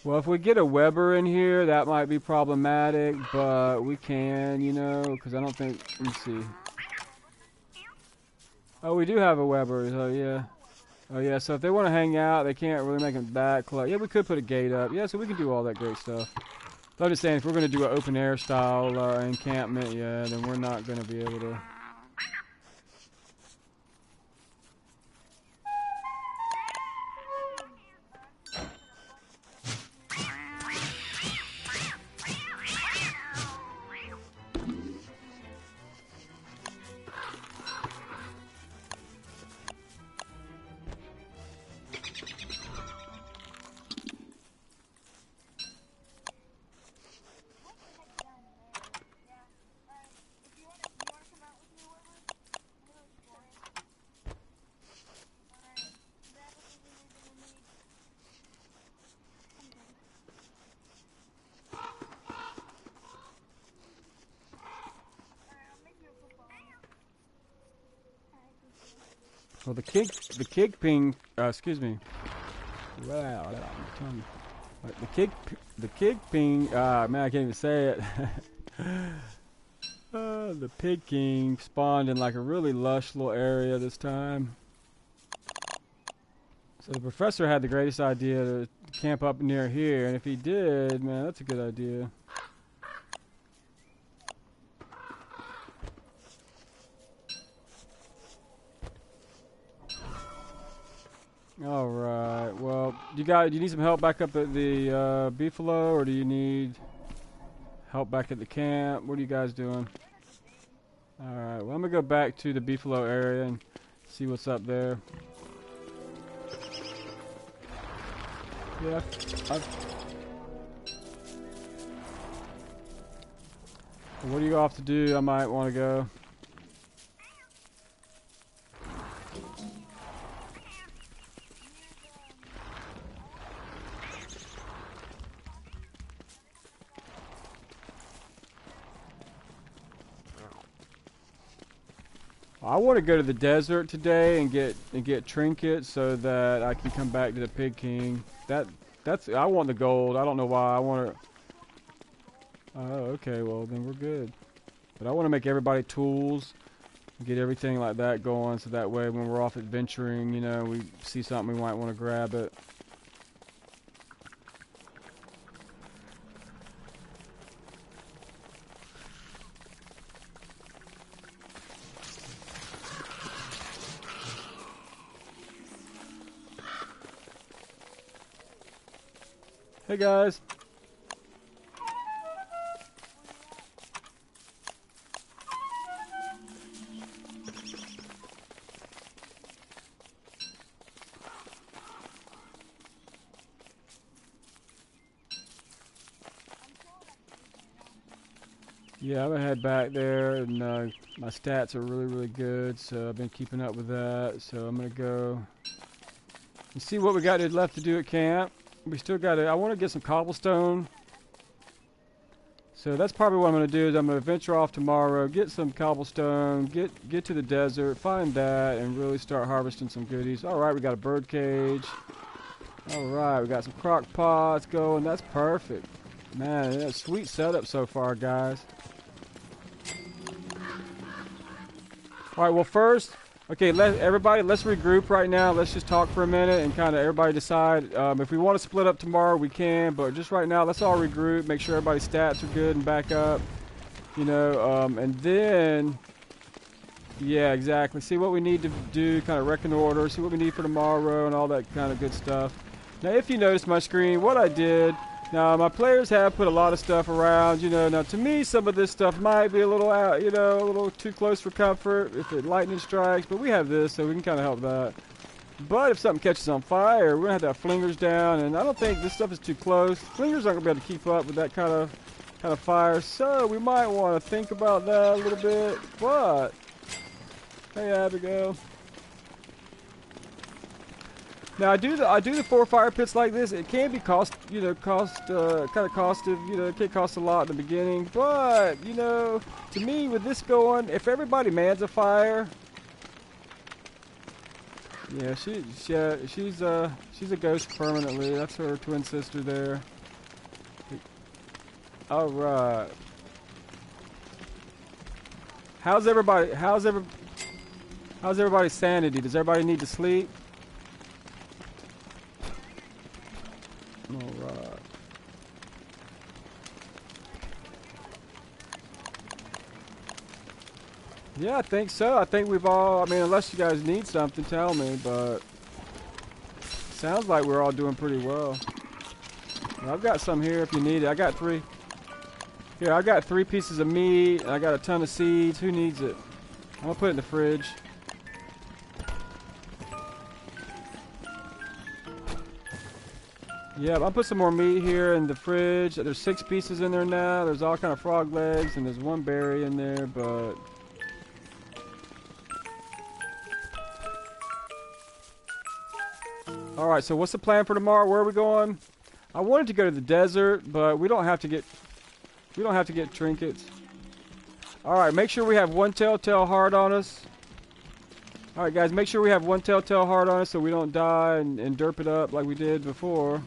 Well, if we get a Weber in here, that might be problematic, but we can, you know, because I don't think... Let me see. Oh, we do have a Weber, so yeah. Oh, yeah, so if they want to hang out, they can't really make them back. Yeah, we could put a gate up. Yeah, so we can do all that great stuff. But I'm just saying, if we're going to do an open air style encampment, yeah, then we're not going to be able to. Well, the kingpin, excuse me. Wow, like the kingpin, man, I can't even say it. The pig king spawned in like a really lush little area this time. So the professor had the greatest idea to camp up near here, and if he did, man, that's a good idea. All right. Well, do you need some help back up at the Beefalo, or do you need help back at the camp? What are you guys doing? All right. Well, I'm gonna go back to the Beefalo area and see what's up there. Yeah. What do you off to do? I might want to go. I want to go to the desert today and get trinkets so that I can come back to the Pig King. That's I want the gold. I don't know why I want to. Oh, okay. Well, then we're good. But I want to make everybody tools, get everything like that going, so that way when we're off adventuring, you know, we see something we might want to grab it. Hey guys. Yeah, I'm gonna head back there, and my stats are really good, so I've been keeping up with that. So I'm gonna go and see what we got left to do at camp. We still got it. I want to get some cobblestone. So that's probably what I'm going to do is I'm going to venture off tomorrow, get some cobblestone, get to the desert, find that, and really start harvesting some goodies. All right, we got a bird cage. All right, we got some crock pots going. That's perfect. Man, that's a sweet setup so far, guys. All right, well first, okay, let's regroup right now. Let's just talk for a minute and kind of everybody decide. If we want to split up tomorrow, we can. But just right now, let's all regroup. Make sure everybody's stats are good and back up. You know, and then, yeah, exactly. See what we need to do, kind of reckon order. See what we need for tomorrow and all that kind of good stuff. Now, if you notice my screen, what I did. Now, my players have put a lot of stuff around, you know. Now, to me, some of this stuff might be a little out, you know, a little too close for comfort if it lightning strikes. But we have this, so we can kind of help that. But if something catches on fire, we're going to have to have flingers down. And I don't think this stuff is too close. Flingers aren't going to be able to keep up with that kind of fire. So we might want to think about that a little bit. But, hey, Abigail. Now I do the 4 fire pits like this. It can be kind of costive. You know, it can cost a lot in the beginning, but you know, to me with this going, if everybody mans a fire, yeah, she's a ghost permanently. That's her twin sister there. All right. How's everybody's sanity? Does everybody need to sleep? Alright. Yeah, I think so. I think we've all, I mean, unless you guys need something, tell me, but sounds like we're all doing pretty well. I've got some here if you need it. I got 3. Here, I got 3 pieces of meat, and I got a ton of seeds. Who needs it? I'm gonna put it in the fridge. Yeah, I'll put some more meat here in the fridge. There's 6 pieces in there now. There's all kind of frog legs, and there's 1 berry in there, but... Alright, so what's the plan for tomorrow? Where are we going? I wanted to go to the desert, but we don't have to get trinkets. Alright, make sure we have 1 telltale heart on us. Alright guys, make sure we have one telltale heart on us so we don't die and derp it up like we did before.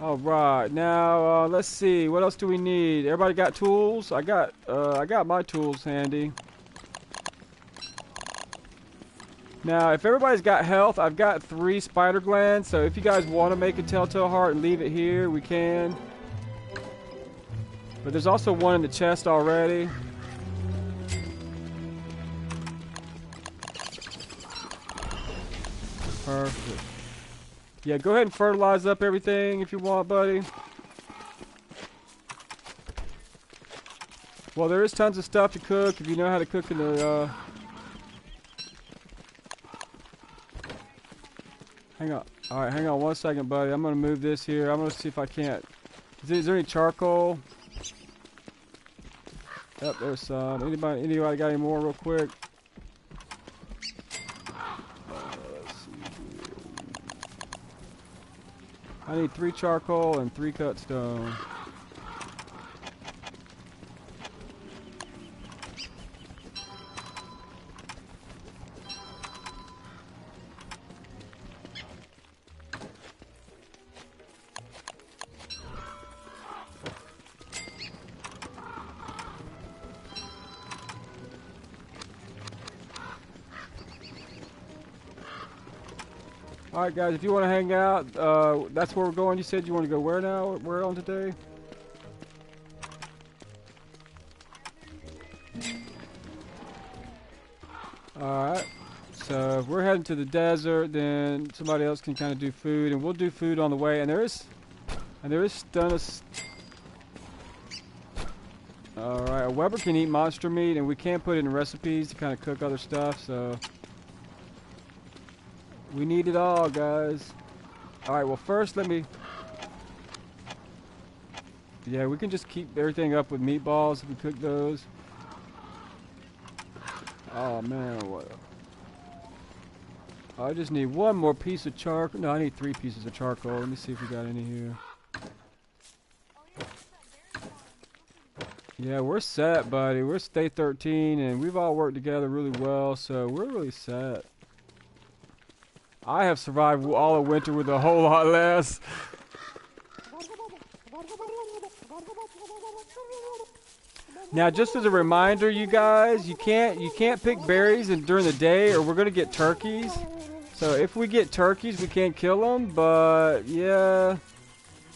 Alright, now let's see, what else do we need? Everybody got tools? I got my tools handy. Now, if everybody's got health, I've got 3 spider glands, so if you guys want to make a telltale heart and leave it here, we can. But there's also one in the chest already. Perfect. Yeah, go ahead and fertilize up everything if you want, buddy. Well, there is tons of stuff to cook if you know how to cook in the, Hang on. Alright, hang on 1 second, buddy. I'm gonna move this here. I'm gonna see if I can't. Is there any charcoal? Yep, there's some. Anybody got any more real quick? Let's see here. I need 3 charcoal and 3 cut stone. Alright guys, if you want to hang out, that's where we're going. You said you want to go where now? Where on today? Alright, so if we're heading to the desert, then somebody else can kind of do food, and we'll do food on the way. And there is stunus. Alright, a Weber can eat monster meat, and we can put it in recipes to kind of cook other stuff, so we need it all, guys. Alright, well first let me... Yeah, we can just keep everything up with meatballs if we cook those. Oh man, what? I just need 1 more piece of charcoal. No, I need 3 pieces of charcoal. Let me see if we got any here. Yeah, we're set, buddy. We're Stay 13, and we've all worked together really well, so we're really set. I have survived all of winter with a whole lot less. Now, just as a reminder, you guys, you can't pick berries during the day, or we're gonna get turkeys. So if we get turkeys, we can't kill them. But yeah,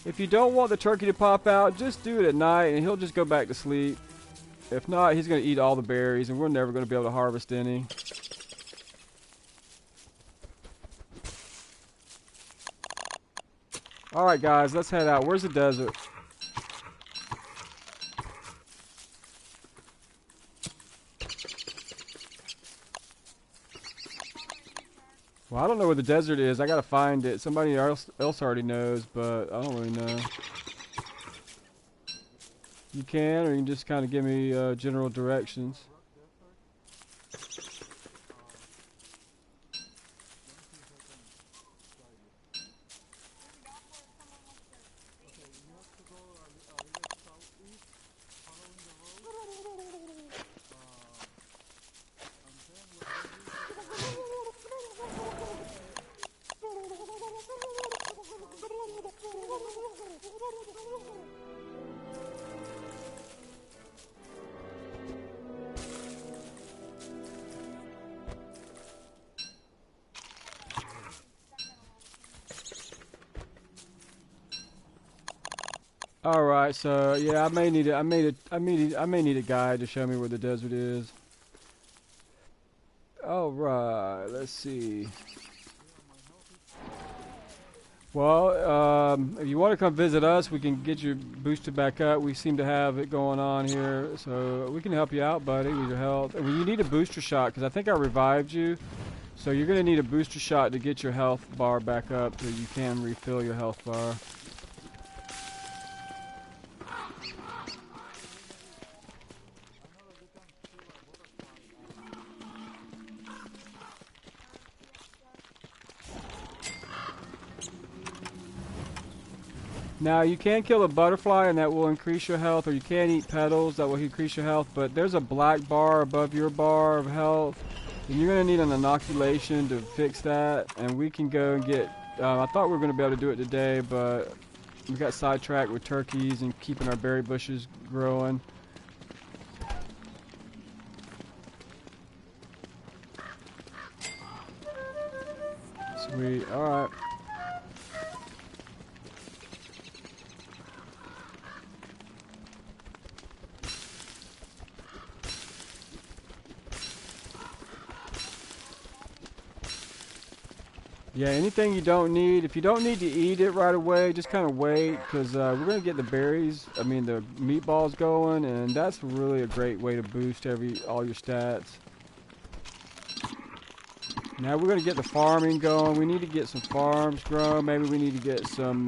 if you don't want the turkey to pop out, just do it at night, and he'll just go back to sleep. If not, he's gonna eat all the berries, and we're never gonna be able to harvest any. Alright guys, let's head out. Where's the desert? Well, I don't know where the desert is. I gotta find it. Somebody else already knows, but I don't really know. You can, or you can just kind of give me general directions. All right, so yeah, I may need a guide to show me where the desert is. All right, let's see. Well, if you want to come visit us, we can get you boosted back up. We seem to have it going on here, so we can help you out, buddy, with your health. I mean, you need a booster shot because I think I revived you, so you're gonna need a booster shot to get your health bar back up so you can refill your health bar. Now, you can kill a butterfly and that will increase your health, or you can eat petals that will increase your health, but there's a black bar above your bar of health. And you're going to need an inoculation to fix that. And we can go and get... I thought we were going to be able to do it today, but we got sidetracked with turkeys and keeping our berry bushes growing. Sweet. Alright. Yeah, anything you don't need, if you don't need to eat it right away, just kind of wait, because we're going to get the berries, the meatballs going, and that's really a great way to boost all your stats. Now we're going to get the farming going. We need to get some farms grown. Maybe we need to get some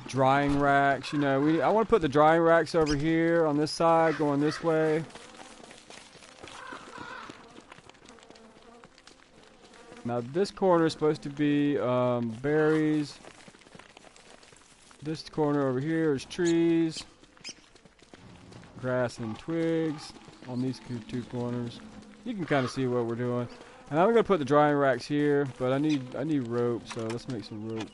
drying racks. You know, I want to put the drying racks over here on this side, going this way. Now this corner is supposed to be berries. This corner over here is trees, grass and twigs on these two corners. You can kind of see what we're doing. And I'm gonna put the drying racks here, but I need rope, so let's make some rope.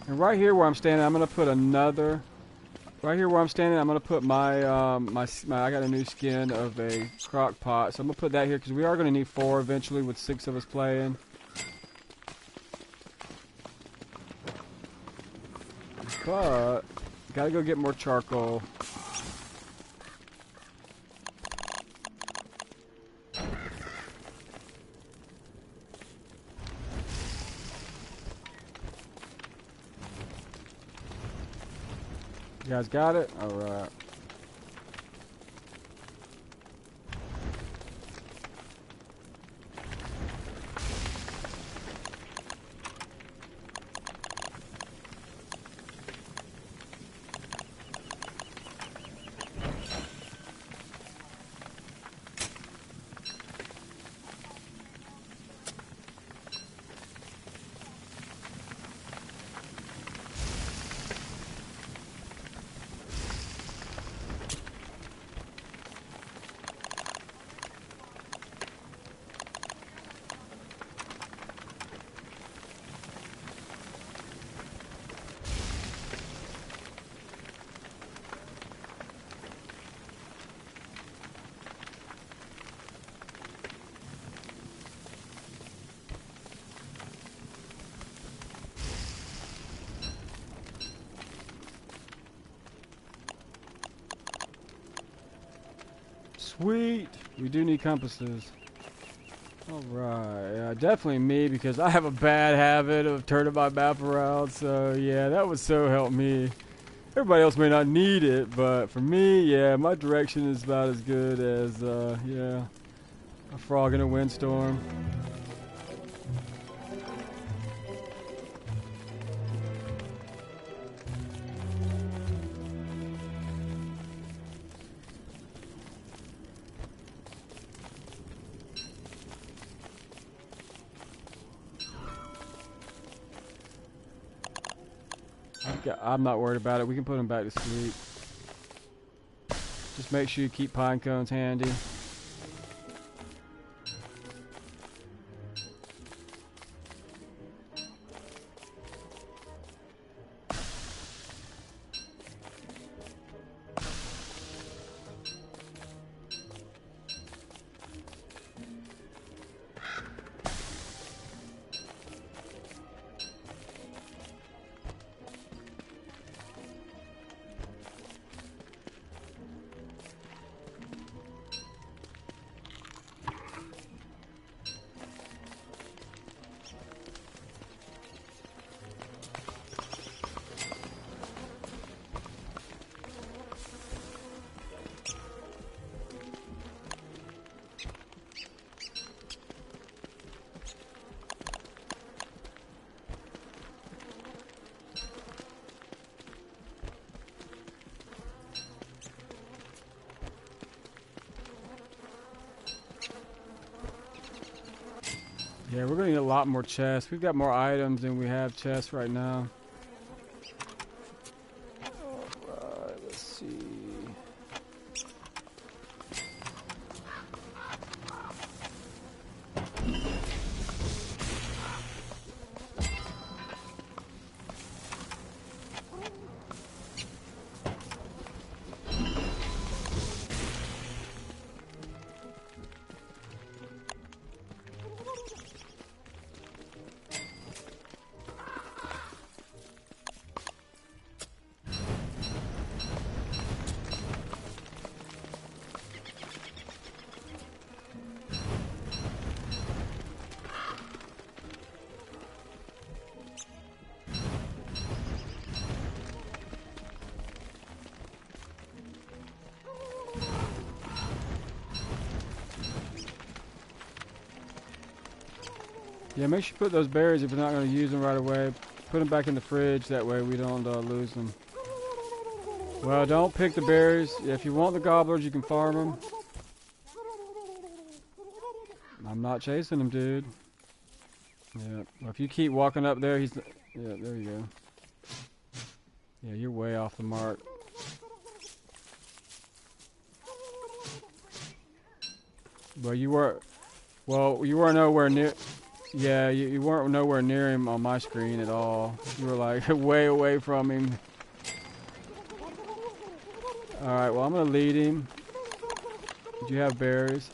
And right here where I'm standing, I'm gonna put another. Right here where I'm standing, I'm gonna put my I got a new skin of a crock pot, so I'm gonna put that here because we are gonna need 4 eventually with 6 of us playing. But gotta go get more charcoal. You guys got it? Alright. Sweet! We do need compasses. Alright, yeah, definitely me because I have a bad habit of turning my map around, so yeah, that would so help me. Everybody else may not need it, but for me, yeah, my direction is about as good as, yeah, a frog in a windstorm. I'm not worried about it. We can put them back to sleep. Just make sure you keep pine cones handy. Yeah, we're gonna need a lot more chests. We've got more items than we have chests right now. Alright, let's see. Yeah, make sure you put those berries if you're not going to use them right away. Put them back in the fridge, that way we don't lose them. Well, don't pick the berries. If you want the gobblers, you can farm them. I'm not chasing him, dude. Yeah, well, if you keep walking up there, he's... Yeah, there you go. Yeah, you're way off the mark. Well, you were... Well, you weren't nowhere near... Yeah, you weren't nowhere near him on my screen at all. You were like way away from him. Alright, well I'm gonna lead him. Did you have berries?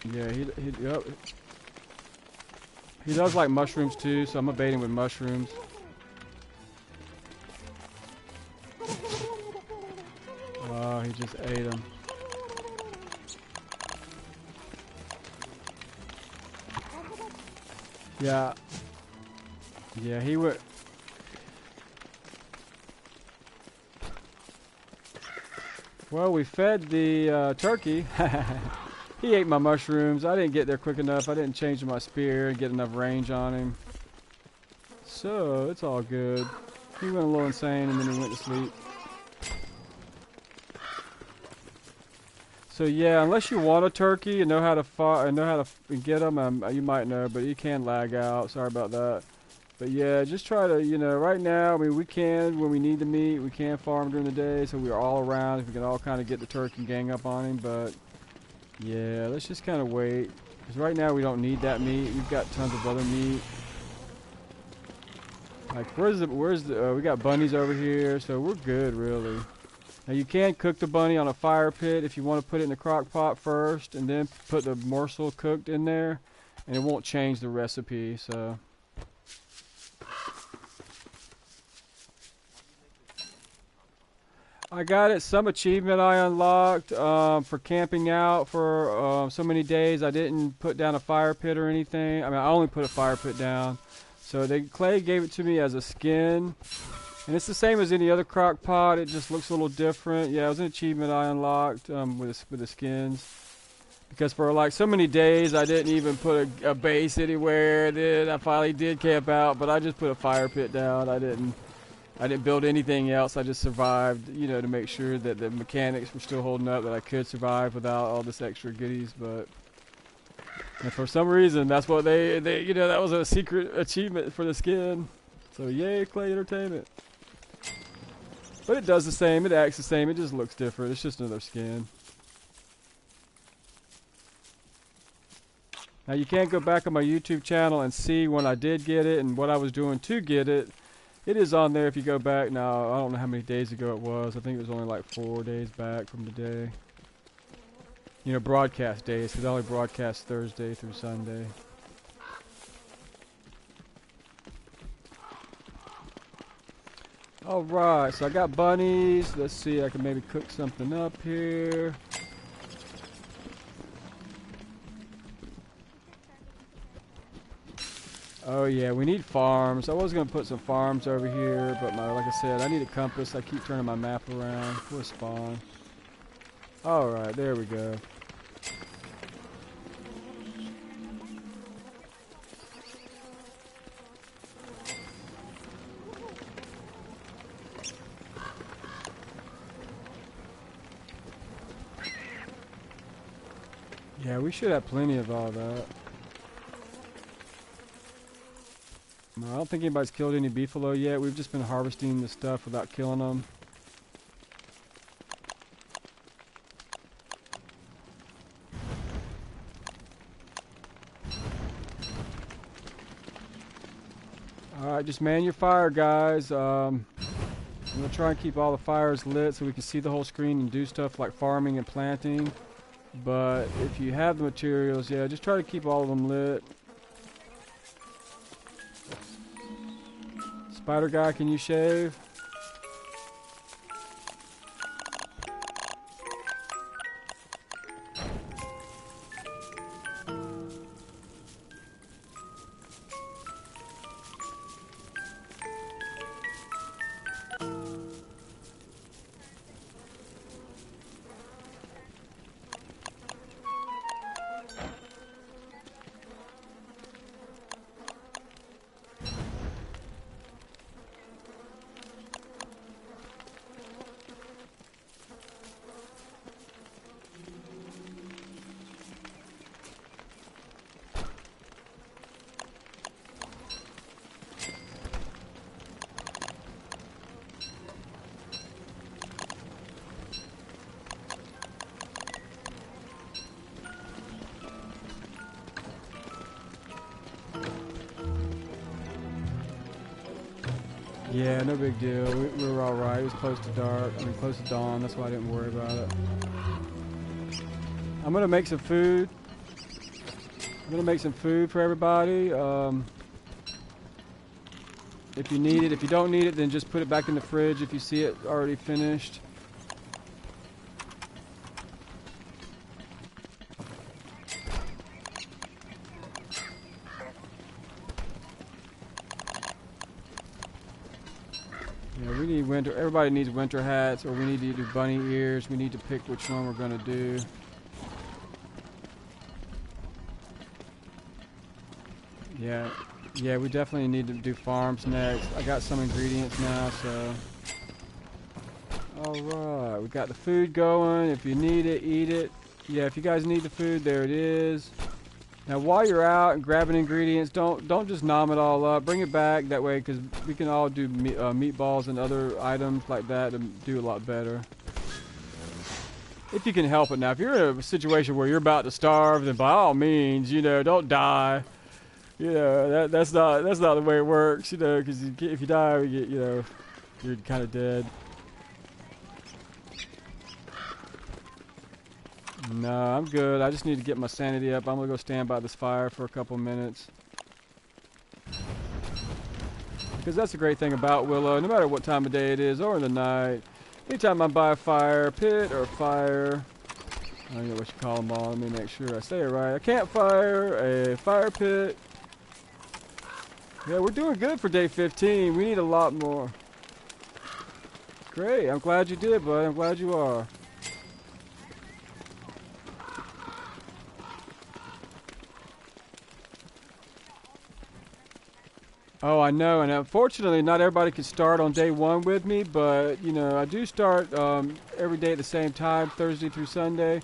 Yeah, yep. He does like mushrooms too, so I'm gonna bait him with mushrooms. Oh, he just ate them. Yeah. Yeah, he would. Well, we fed the turkey. He ate my mushrooms. I didn't get there quick enough. I didn't change my spear and get enough range on him. So, it's all good. He went a little insane and then he went to sleep. So yeah, unless you want a turkey and know how to get them, you might know, but you can lag out. Sorry about that. But yeah, just try to, you know, right now, I mean, we can, when we need the meat, we can farm during the day, so we're all around. We can all kind of get the turkey and gang up on him, but yeah, let's just kind of wait. Because right now, we don't need that meat. We've got tons of other meat. Like, we got bunnies over here, so we're good, really. Now you can cook the bunny on a fire pit if you want to put it in the crock pot first and then put the morsel cooked in there, and it won't change the recipe. So I got it, some achievement I unlocked for camping out for so many days. I didn't put down a fire pit or anything. I mean, I only put a fire pit down. So Klei gave it to me as a skin. And it's the same as any other crock pot. It just looks a little different. Yeah, it was an achievement I unlocked with the skins. Because for like so many days, I didn't even put a base anywhere. Then I finally did camp out, but I just put a fire pit down. I didn't build anything else. I just survived, you know, to make sure that the mechanics were still holding up, that I could survive without all this extra goodies. But and for some reason, that's what they you know, that was a secret achievement for the skin. So yay, Klei Entertainment. But it does the same, it acts the same, it just looks different. It's just another skin. Now you can go back on my YouTube channel and see when I did get it and what I was doing to get it. It is on there if you go back. Now, I don't know how many days ago it was. I think it was only like 4 days back from today. You know, broadcast days, because I only broadcast Thursday through Sunday. Alright, so I got bunnies. Let's see, I can maybe cook something up here. Oh yeah, we need farms. I was going to put some farms over here, but like I said, I need a compass. I keep turning my map around for a spawn. Alright, there we go. Yeah, we should have plenty of all that. No, I don't think anybody's killed any beefalo yet. We've just been harvesting the stuff without killing them. Alright, just man your fire, guys. I'm going to try and keep all the fires lit so we can see the whole screen and do stuff like farming and planting. But if you have the materials, yeah, just try to keep all of them lit. Spider guy, can you shave? Yeah, no big deal. We were all right. It was close to dark. I mean, close to dawn. That's why I didn't worry about it. I'm gonna make some food. I'm gonna make some food for everybody. If you need it. If you don't need it, then just put it back in the fridge if you see it already finished. Yeah, we need winter. Everybody needs winter hats, or we need to do bunny ears. We need to pick which one we're gonna do. Yeah, we definitely need to do farms next. I got some ingredients now, so. Alright, we got the food going. If you need it, eat it. Yeah, if you guys need the food, there it is. Now, while you're out and grabbing ingredients, don't just nom it all up. Bring it back that way, because we can all do meatballs and other items like that and do a lot better. If you can help it. Now, if you're in a situation where you're about to starve, then by all means, you know, don't die. You know, that's not the way it works. You know, because if you die, you know, you're kind of dead. No, I'm good. I just need to get my sanity up. I'm gonna go stand by this fire for a couple minutes. Because that's the great thing about Willow. No matter what time of day it is or in the night, anytime I'm by a fire pit or a fire, I don't know what you call them all. Let me make sure I say it right. A campfire, a fire pit. Yeah, we're doing good for day 15. We need a lot more. Great. I'm glad you did, bud. I'm glad you are. Oh, I know, and unfortunately not everybody can start on day 1 with me, but, you know, I do start every day at the same time, Thursday through Sunday.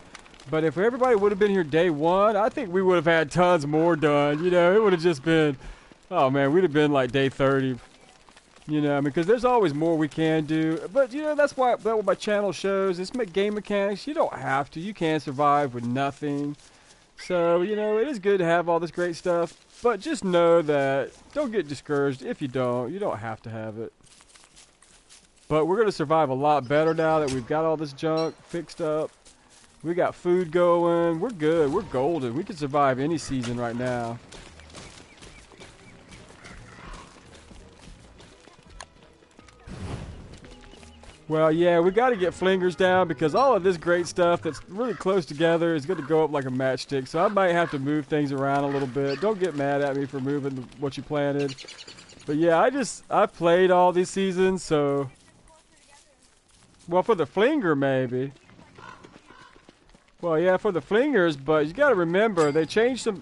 But if everybody would have been here day 1, I think we would have had tons more done. You know, it would have just been, oh man, we'd have been like day 30. You know, I mean, because there's always more we can do. But, you know, that's what my channel shows. It's game mechanics. You don't have to. You can survive with nothing. So, you know, it is good to have all this great stuff. But just know that, don't get discouraged if you don't. You don't have to have it. But we're going to survive a lot better now that we've got all this junk fixed up. We got food going. We're good. We're golden. We can survive any season right now. Well, yeah, we got to get flingers down because all of this great stuff that's really close together is going to go up like a matchstick. So I might have to move things around a little bit. Don't get mad at me for moving what you planted. But yeah, I've played all these seasons, so. Well, for the flinger, maybe. Well, yeah, for the flingers, but you got to remember, they changed some.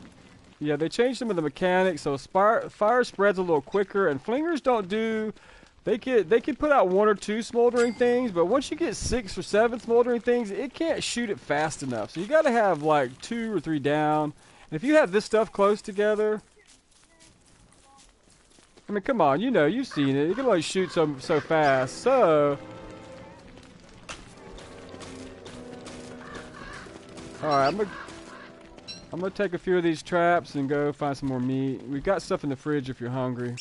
Yeah, they changed some of the mechanics, so fire spreads a little quicker, and flingers don't do They can put out 1 or 2 smoldering things, but once you get 6 or 7 smoldering things, it can't shoot it fast enough. So you got to have like 2 or 3 down. And if you have this stuff close together, I mean, come on, you know, you've seen it. You can only shoot so fast. So, all right, I'm gonna take a few of these traps and go find some more meat. We've got stuff in the fridge if you're hungry.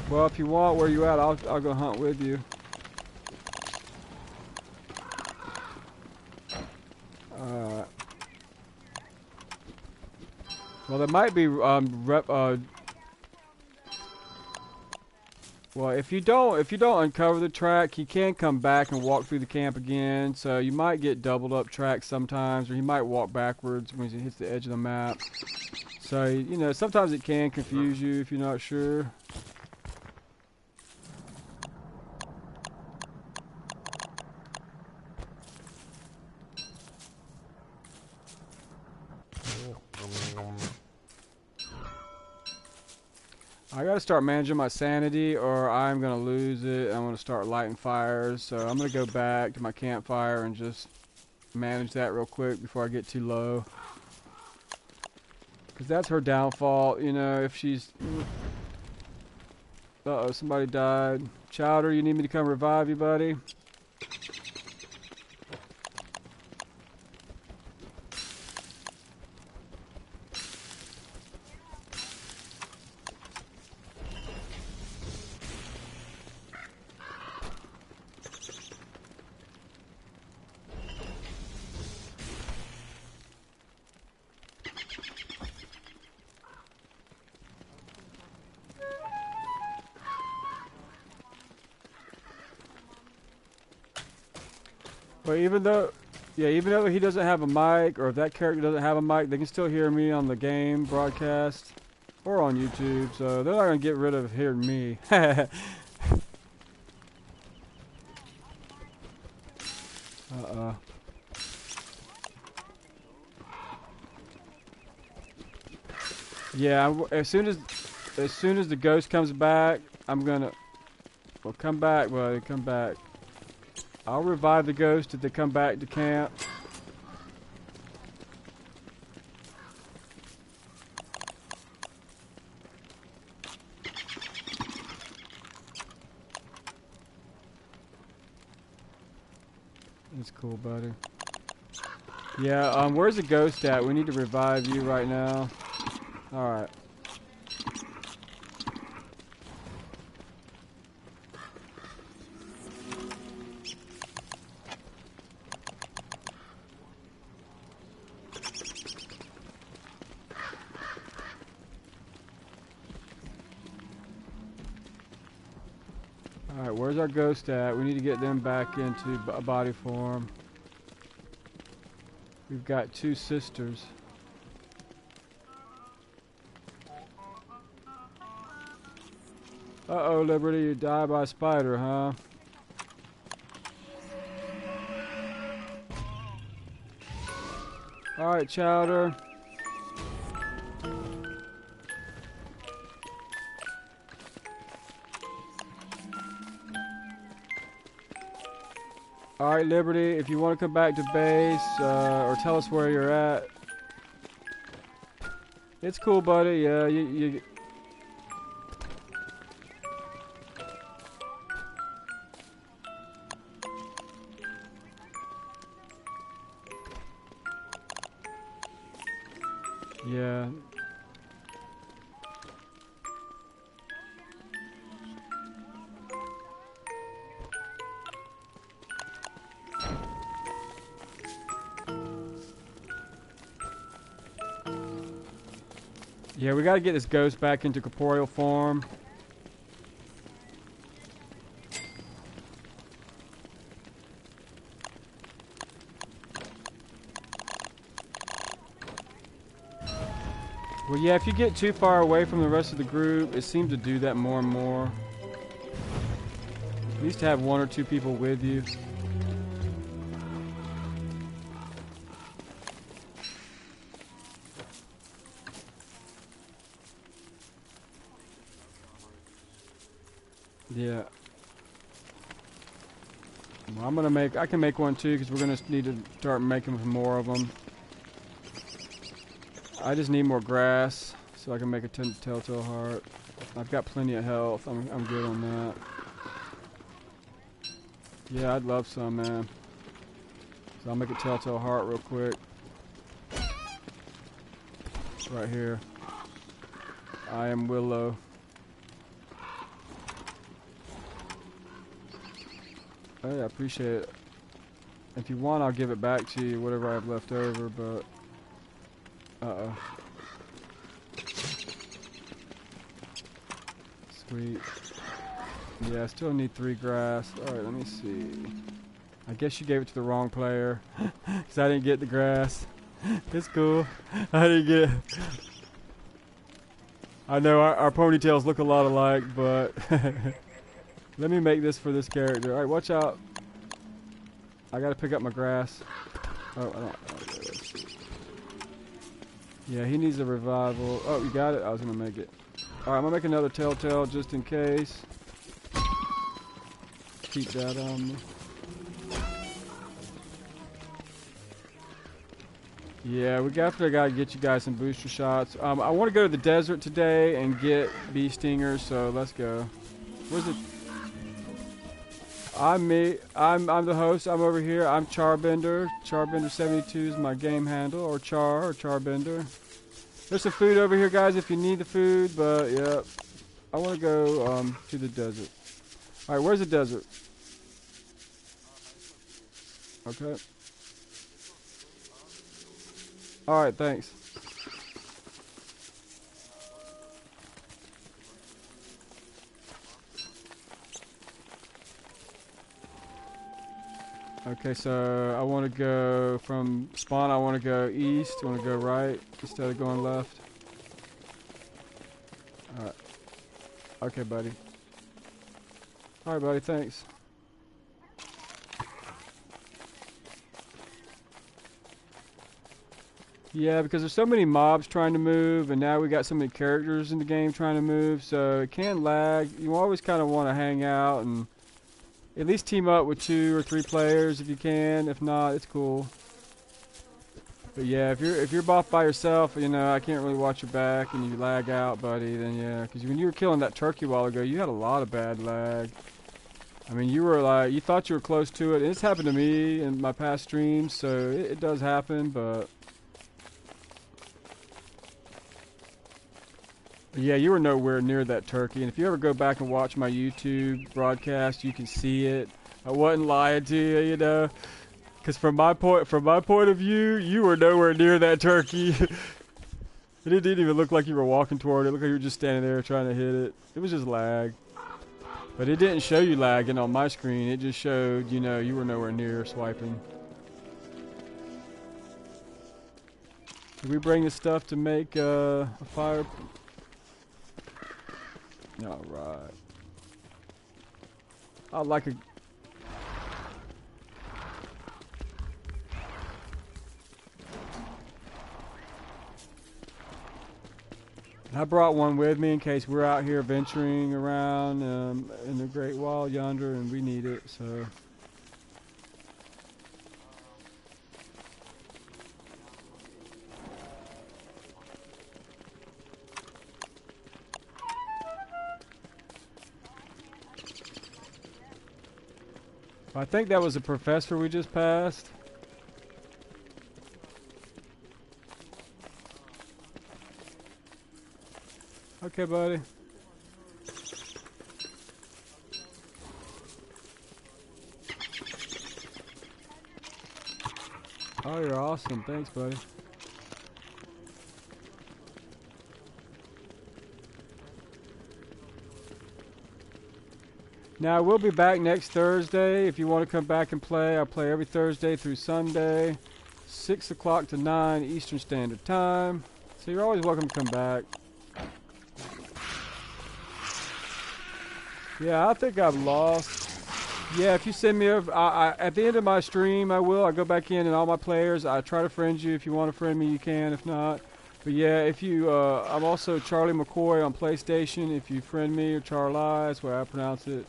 Well, if you want, where you at? I'll go hunt with you. Well, there might be well, if you don't uncover the track, he can come back and walk through the camp again. So you might get doubled up tracks sometimes, or he might walk backwards when he hits the edge of the map. So you know, sometimes it can confuse you if you're not sure. I gotta start managing my sanity or I'm gonna lose it. I'm gonna start lighting fires. So I'm gonna go back to my campfire and just manage that real quick before I get too low. Because that's her downfall, you know, if she's... Uh-oh, somebody died. Chowder, you need me to come revive you, buddy? But even though he doesn't have a mic, or if that character doesn't have a mic, they can still hear me on the game broadcast or on YouTube. So they're not gonna get rid of hearing me. Yeah, as soon as the ghost comes back, I'm gonna. Well, come back, buddy. Come back. I'll revive the ghost if they come back to camp. That's cool, buddy. Yeah, where's the ghost at? We need to revive you right now. Alright. Alright, where's our ghost at? We need to get them back into a body form. We've got 2 sisters. Uh-oh, Liberty, you die by a spider, huh? Alright, Chowder. Alright, Liberty, if you want to come back to base, or tell us where you're at. It's cool, buddy. Yeah, you yeah. Yeah, we gotta get this ghost back into corporeal form. Well, yeah, if you get too far away from the rest of the group, it seems to do that more and more. You used to have 1 or 2 people with you. Yeah. Well, I'm gonna make. I can make one too because we're gonna need to start making more of them. I just need more grass so I can make a telltale heart. I've got plenty of health. I'm good on that. Yeah, I'd love some, man. So I'll make a telltale heart real quick. Right here. I am Willow. Hey, I appreciate it. If you want, I'll give it back to you, whatever I have left over, but... Uh-oh. Sweet. Yeah, I still need 3 grass. Alright, let me see. I guess you gave it to the wrong player. Because I didn't get the grass. It's cool. I didn't get... I know our ponytails look a lot alike, but... Let me make this for this character. Alright, watch out. I gotta pick up my grass. Oh, I don't... Yeah, he needs a revival. Oh, you got it? I was gonna make it. Alright, I'm gonna make another telltale just in case. Keep that on me. Yeah, we definitely gotta get you guys some booster shots. I want to go to the desert today and get bee stingers, so let's go. Where's it? I'm me. I'm the host. I'm over here. I'm Charbender. Charbender72 is my game handle, or Charbender. There's some food over here, guys, if you need the food. But yeah, I want to go to the desert. All right, where's the desert? Okay. All right, thanks. Okay, so I want to go from spawn. I want to go east. I want to go right instead of going left. All right. Okay, buddy. All right, buddy. Thanks. Yeah, because there's so many mobs trying to move, and now we got so many characters in the game trying to move, so it can lag. You always kind of want to hang out and at least team up with 2 or 3 players if you can. If not, it's cool. But yeah, if you're off by yourself, you know, I can't really watch your back and you lag out, buddy, then yeah. Because when you were killing that turkey a while ago, you had a lot of bad lag. I mean, you were like, you thought you were close to it. And it's happened to me in my past streams, so it does happen, but... Yeah, you were nowhere near that turkey, and if you ever go back and watch my YouTube broadcast, you can see it. I wasn't lying to you, you know, because from my point of view, you were nowhere near that turkey. And it didn't even look like you were walking toward it. It looked like you were just standing there trying to hit it. It was just lag, but it didn't show you lagging on my screen. It just showed, you know, you were nowhere near swiping. Did we bring the stuff to make a fire? All right. I'd like a... I brought one with me in case we're out here venturing around in the Great Wall yonder and we need it, so... I think that was a professor we just passed. Okay, buddy. Oh, you're awesome. Thanks, buddy. Now, we'll be back next Thursday. If you want to come back and play, I play every Thursday through Sunday, 6 o'clock to 9 Eastern Standard Time. So you're always welcome to come back. Yeah, I think I've lost. Yeah, if you send me over, at the end of my stream, I go back in and all my players, I try to friend you. If you want to friend me, you can. If not, But yeah, if you, I'm also Charlie McCoy on PlayStation. If you friend me, or Charlie is where I pronounce it.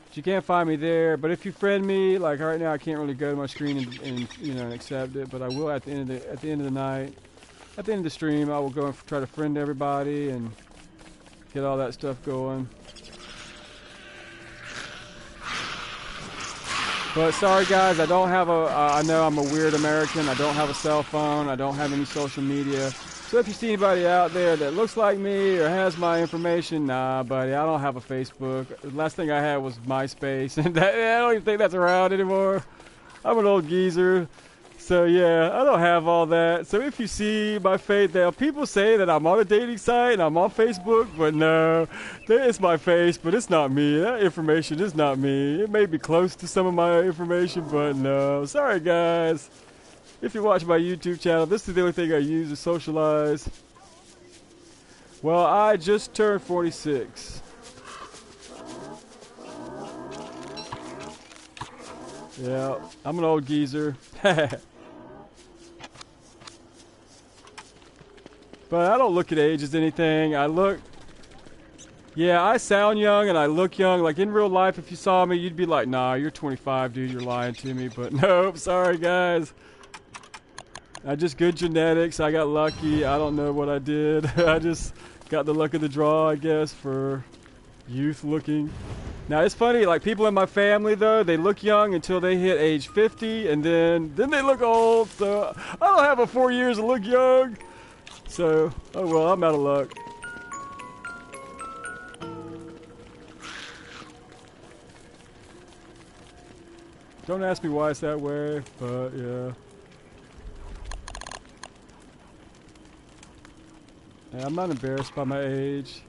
But you can't find me there. But if you friend me, like right now, I can't really go to my screen and you know, and accept it. But I will at the end of the night, at the end of the stream, I will go and try to friend everybody and get all that stuff going. But sorry guys, I don't have a, I know I'm a weird American, I don't have a cell phone, I don't have any social media. So if you see anybody out there that looks like me or has my information, nah buddy, I don't have a Facebook. The last thing I had was MySpace, and I don't even think that's around anymore. I'm an old geezer. So yeah, I don't have all that. So if you see my face, now people say that I'm on a dating site and I'm on Facebook, but no, it's my face, but it's not me. That information is not me. It may be close to some of my information, but no. Sorry guys. If you watch my YouTube channel, this is the only thing I use to socialize. Well, I just turned 46. Yeah, I'm an old geezer. But I don't look at age as anything. Yeah, I sound young and I look young. Like in real life, if you saw me, you'd be like, nah, you're 25, dude, you're lying to me. But nope, sorry guys. I just good genetics. I got lucky. I don't know what I did. I just got the luck of the draw, I guess, for youth looking. Now it's funny, like people in my family though, they look young until they hit age 50 and then they look old. So I don't have a 4 years to look young. So, oh well, I'm out of luck. Don't ask me why it's that way, but yeah. Yeah, I'm not embarrassed by my age.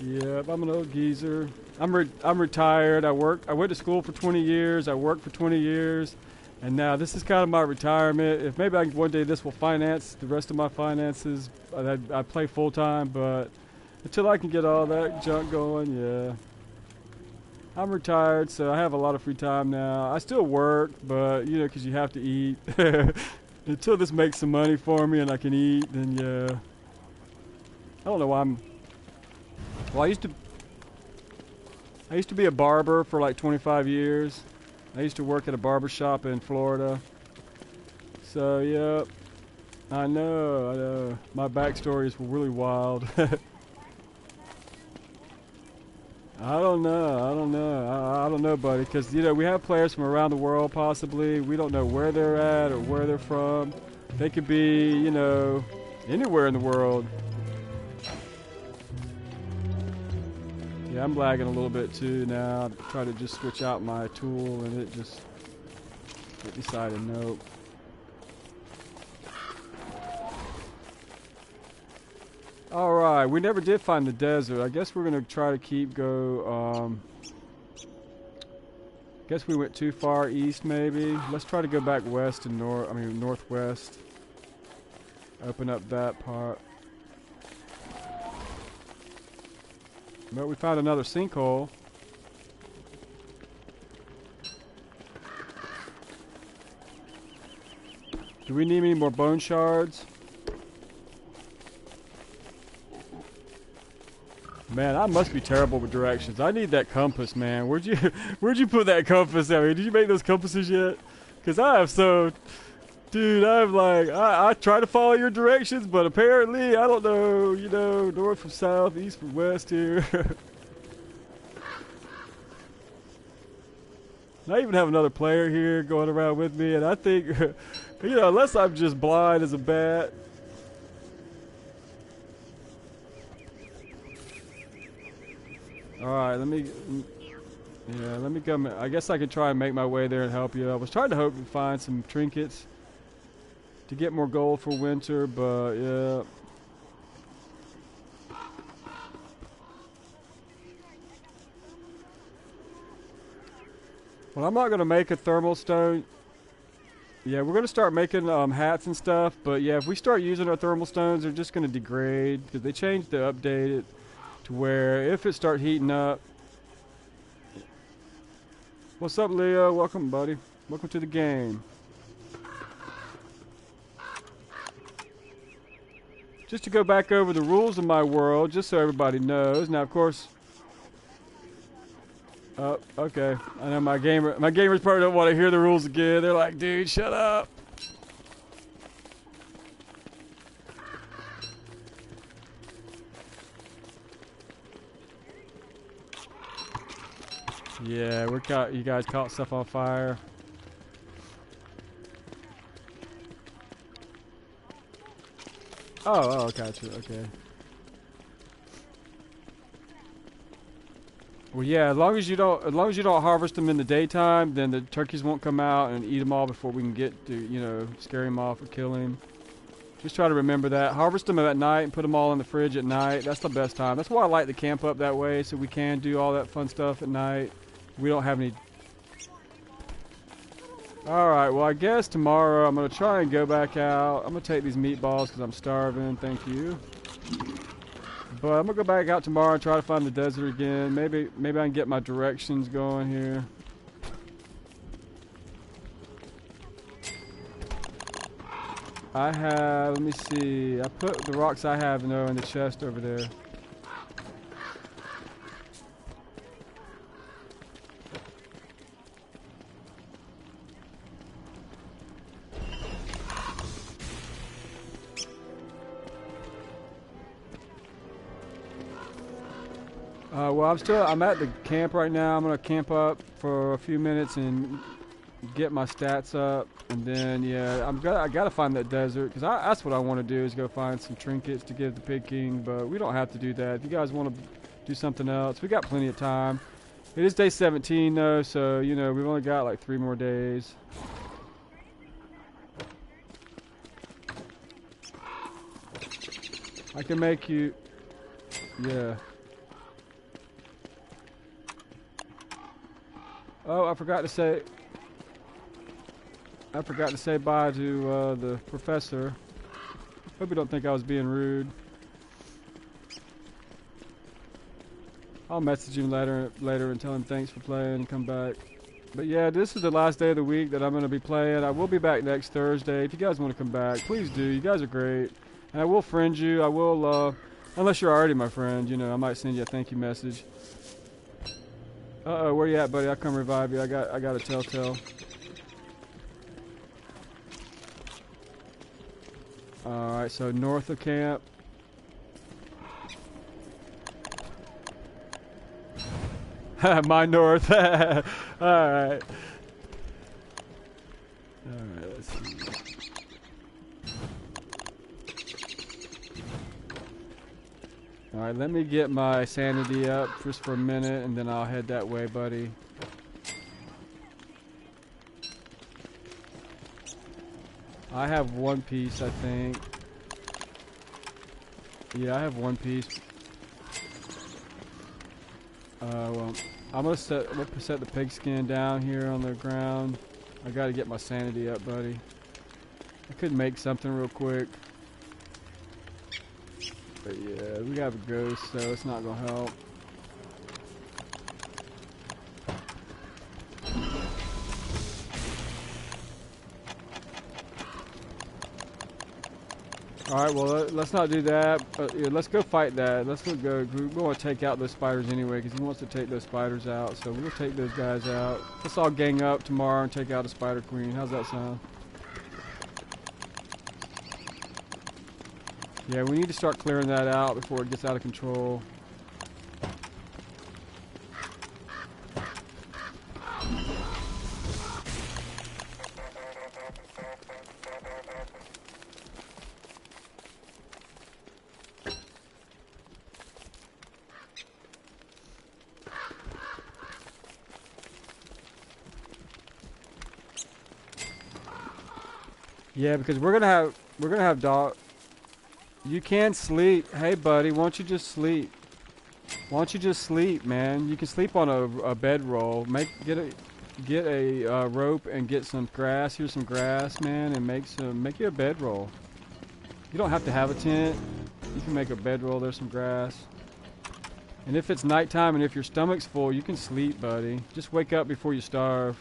Yep, I'm an old geezer. I'm retired. I went to school for 20 years. I worked for 20 years. And now this is kind of my retirement. If maybe one day this will finance the rest of my finances. I play full time, but until I can get all that junk going, yeah. I'm retired, so I have a lot of free time now. I still work, but you know, because you have to eat. Until this makes some money for me and I can eat, then yeah. I don't know why well, I used to be a barber for like 25 years. I used to work at a barber shop in Florida. So, yeah, I know. My backstory is really wild. I don't know, buddy, because, you know, we have players from around the world, possibly. We don't know where they're at or where they're from. They could be, you know, anywhere in the world. Yeah, I'm lagging a little bit too now. I try to just switch out my tool and it decided nope. Alright, we never did find the desert. I guess we're gonna try to guess we went too far east maybe. Let's try to go back west and northwest. Open up that part. But we found another sinkhole. Do we need any more bone shards? Man, I must be terrible with directions. I need that compass, man. Where'd you put that compass? I mean, did you make those compasses yet? Cause I have so, dude, I'm like, I try to follow your directions, but apparently I don't know, you know, north from south, east from west here. I even have another player here going around with me, and I think, you know, unless I'm just blind as a bat. Alright, let me come. I guess I could try and make my way there and help you. I was trying to hope to find some trinkets to get more gold for winter, but yeah. Well, I'm not going to make a thermal stone. Yeah, we're going to start making hats and stuff, but yeah, if we start using our thermal stones, they're just going to degrade because they changed the update to where if it start heating up. What's up, Leo? Welcome, buddy. Welcome to the game. just to go back over the rules of my world, just so everybody knows. Now, of course. Oh, okay. I know my gamers probably don't want to hear the rules again. They're like, dude, shut up. Yeah, you guys caught stuff on fire. Oh, gotcha. Okay. Well, yeah. As long as you don't harvest them in the daytime, then the turkeys won't come out and eat them all before we can get to, you know, scare him off or kill him. Just try to remember that. Harvest them at night and put them all in the fridge at night. That's the best time. That's why I like to camp up that way, so we can do all that fun stuff at night. We don't have any. Alright, well, I guess tomorrow I'm going to try and go back out. I'm going to take these meatballs because I'm starving. Thank you. But I'm going to go back out tomorrow and try to find the desert again. Maybe I can get my directions going here. I have, let me see. I put the rocks I have in the chest over there. Well, I'm at the camp right now. I'm gonna camp up for a few minutes and get my stats up, and then yeah, I gotta find that desert because that's what I want to do is go find some trinkets to give the Pig King. But we don't have to do that. If you guys want to do something else, we got plenty of time. It is day 17 though, so you know we've only got like 3 more days. I can make you, yeah. Oh, I forgot to say bye to the professor. Hope you don't think I was being rude. I'll message him later and tell him thanks for playing and come back. But yeah, this is the last day of the week that I'm going to be playing. I will be back next Thursday. If you guys want to come back, please do. You guys are great. And I will friend you. I will, unless you're already my friend, you know, I might send you a thank you message. Uh-oh, where you at, buddy? I'll come revive you. I got a telltale. Alright, so north of camp. My north. Alright. Alright, let's see. Alright, let me get my sanity up just for a minute, and then I'll head that way, buddy. I have 1 piece, I think. Yeah, I have 1 piece. Well, I'm gonna set the pigskin down here on the ground. I gotta get my sanity up, buddy. I could make something real quick. But yeah, we have a ghost, so it's not gonna help. Alright, well, let's not do that. Yeah, let's go fight that. Let's go. We want to take out those spiders anyway, because he wants to take those spiders out. So we'll take those guys out. Let's all gang up tomorrow and take out a spider queen. How's that sound? Yeah, we need to start clearing that out before it gets out of control. Yeah, because we're gonna have dog. You can sleep. Hey, buddy, why don't you just sleep? Why don't you just sleep, man? You can sleep on a bedroll. Get a rope and get some grass. Here's some grass, man, and make you a bedroll. You don't have to have a tent. You can make a bedroll. There's some grass. And if it's nighttime and if your stomach's full, you can sleep, buddy. Just wake up before you starve.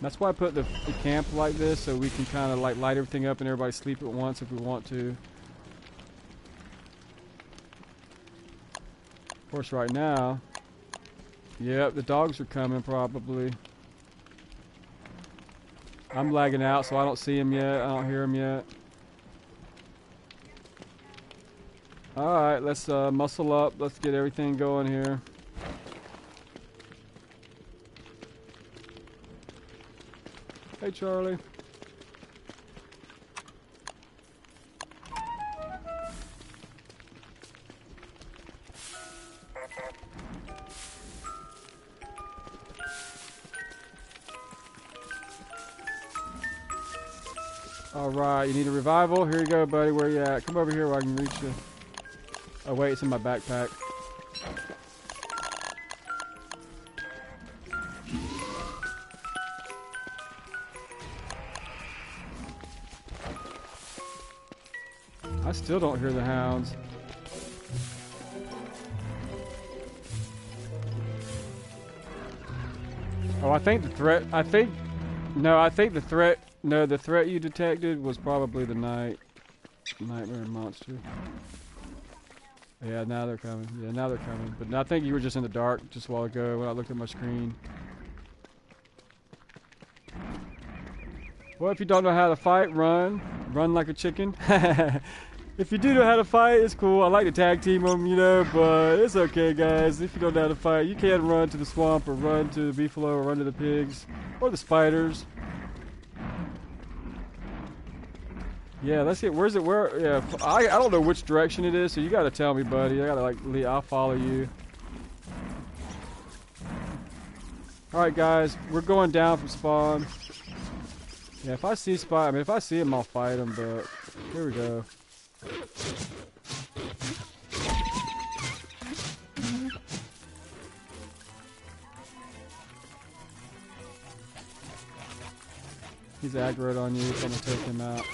That's why I put the camp like this, so we can kind of like light everything up and everybody sleep at once if we want to. Of course, right now, yep, the dogs are coming probably. I'm lagging out, so I don't see them yet. I don't hear them yet. Alright, let's muscle up. Let's get everything going here. Hey, Charlie. Alright, you need a revival? Here you go, buddy. Where you at? Come over here where I can reach you. Oh, wait, it's in my backpack. I still don't hear the hounds. Oh, I think the threat, the threat you detected was probably the nightmare monster. Yeah, now they're coming. Yeah, now they're coming. But I think you were just in the dark just a while ago when I looked at my screen. Well, if you don't know how to fight, run. Run like a chicken. If you do know how to fight, it's cool. I like to tag team them, you know, but it's okay, guys. If you don't know how to fight, you can run to the swamp or run to the beefalo or run to the pigs or the spiders. Yeah, let's get, where's it, where, yeah, I don't know which direction it is, so you gotta tell me, buddy. I gotta, like, I'll follow you. Alright, guys, we're going down from spawn. Yeah, if I see if I see him, I'll fight him, but here we go. He's aggroed on you, so I'm gonna take him out.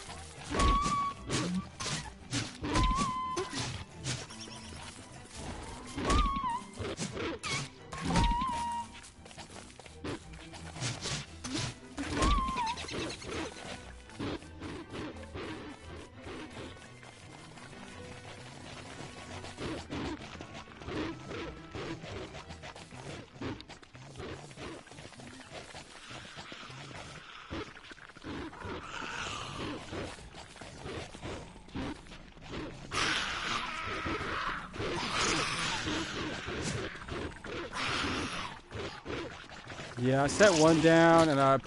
Yeah, I set one down and I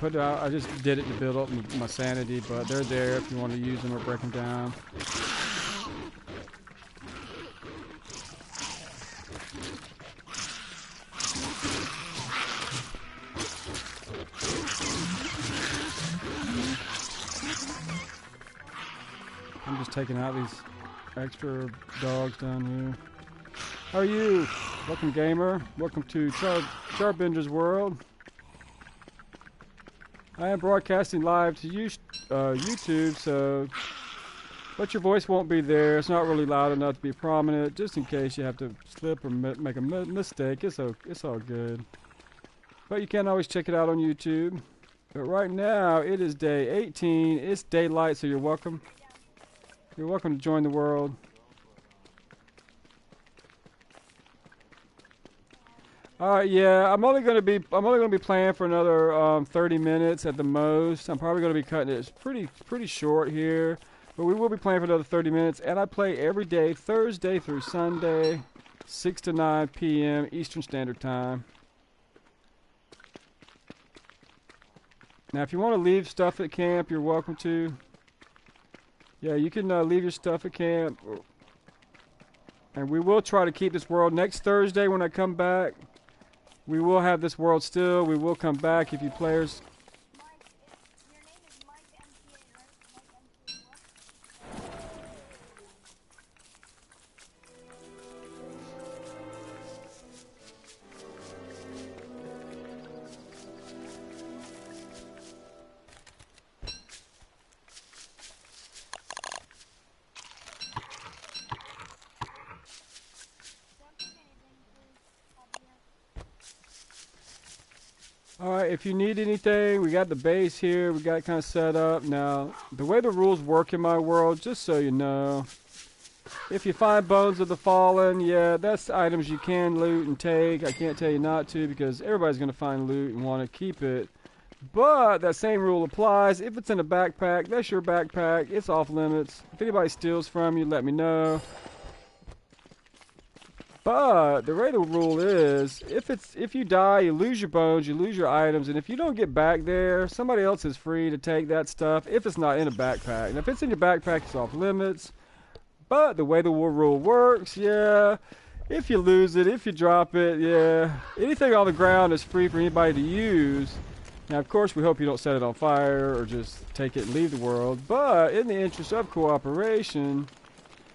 just did it to build up my sanity, but they're there if you want to use them or break them down. I'm just taking out these extra dogs down here. How are you? Welcome, gamer. Welcome to Charbender's world. I am broadcasting live to YouTube, so but your voice won't be there. It's not really loud enough to be prominent, just in case you have to slip or make a mistake. It's all good. But you can always check it out on YouTube. But right now, it is day 18. It's daylight, so you're welcome. You're welcome to join the world. Yeah, I'm only gonna be playing for another 30 minutes at the most. I'm probably gonna be cutting it pretty short here, but we will be playing for another 30 minutes. And I play every day, Thursday through Sunday, 6 to 9 p.m. Eastern Standard Time. Now, if you want to leave stuff at camp, you're welcome to. Yeah, you can leave your stuff at camp, and we will try to keep this world next Thursday when I come back. We will have this world still. We will come back if you players. Alright, if you need anything, we got the base here. We got it kind of set up. Now, the way the rules work in my world, just so you know, if you find bones of the fallen, yeah, that's items you can loot and take. I can't tell you not to because everybody's going to find loot and want to keep it. But that same rule applies. If it's in a backpack, that's your backpack. It's off limits. If anybody steals from you, let me know. But the way the rule is, if you die, you lose your bones, you lose your items, and if you don't get back there, somebody else is free to take that stuff if it's not in a backpack. And if it's in your backpack, it's off limits. But the way the rule works, yeah, if you lose it, if you drop it, yeah, anything on the ground is free for anybody to use. Now, of course, we hope you don't set it on fire or just take it and leave the world. But in the interest of cooperation,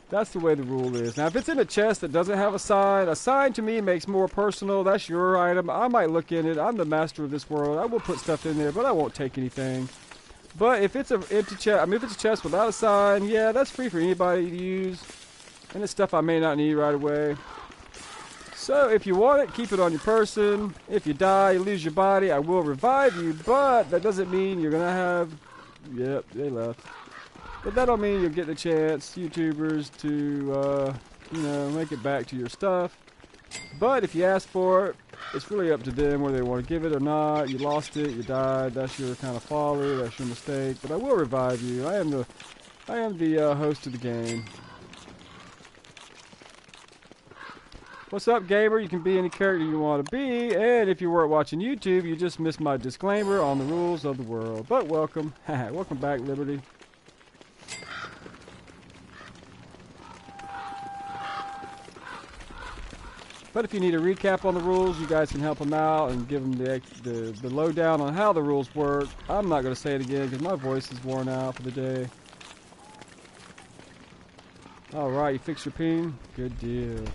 that's the way the rule is. Now, if it's in a chest that doesn't have a sign to me makes more personal. That's your item. I might look in it. I'm the master of this world. I will put stuff in there, but I won't take anything. But if it's an empty chest, I mean, if it's a chest without a sign, yeah, that's free for anybody to use. And it's stuff I may not need right away. So if you want it, keep it on your person. If you die, you lose your body, I will revive you, but that doesn't mean you're gonna have... Yep, they left. But that don't mean you'll get the chance, YouTubers, to, you know, make it back to your stuff. But if you ask for it, it's really up to them whether they want to give it or not. You lost it, you died, that's your kind of folly, that's your mistake. But I will revive you. I am the host of the game. What's up, gamer? You can be any character you want to be, and if you weren't watching YouTube, you just missed my disclaimer on the rules of the world. But welcome. Welcome back, Liberty. But if you need a recap on the rules, you guys can help them out and give them the lowdown on how the rules work. I'm not going to say it again because my voice is worn out for the day. Alright, you fixed your ping? Good deal.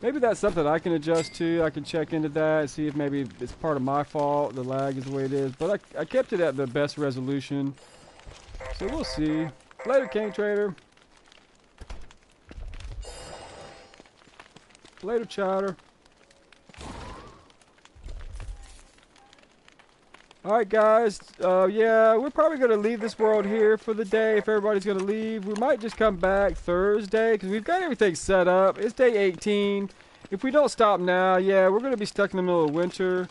Maybe that's something I can adjust to. I can check into that and see if maybe it's part of my fault. The lag is the way it is. But I kept it at the best resolution. So we'll see. Later, King Trader. Later, Chowder. Alright, guys. Yeah, we're probably going to leave this world here for the day if everybody's going to leave. We might just come back Thursday because we've got everything set up. It's day 18. If we don't stop now, yeah, we're going to be stuck in the middle of winter.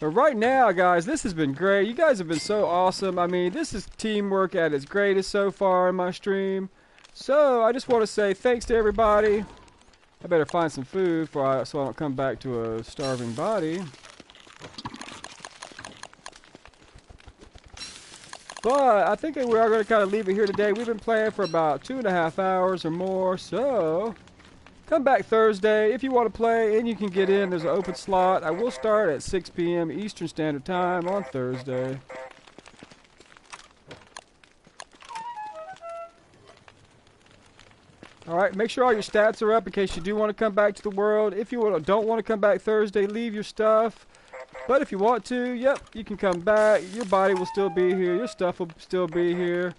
But right now, guys, this has been great. You guys have been so awesome. I mean, this is teamwork at its greatest so far in my stream. So, I just want to say thanks to everybody. I better find some food so I don't come back to a starving body. But I think that we are going to kind of leave it here today. We've been playing for about 2.5 hours or more, so come back Thursday if you want to play and you can get in. There's an open slot. I will start at 6 p.m. Eastern Standard Time on Thursday. Alright, make sure all your stats are up in case you do want to come back to the world. If you don't want to come back Thursday, leave your stuff. But if you want to, yep, you can come back. Your body will still be here. Your stuff will still be here.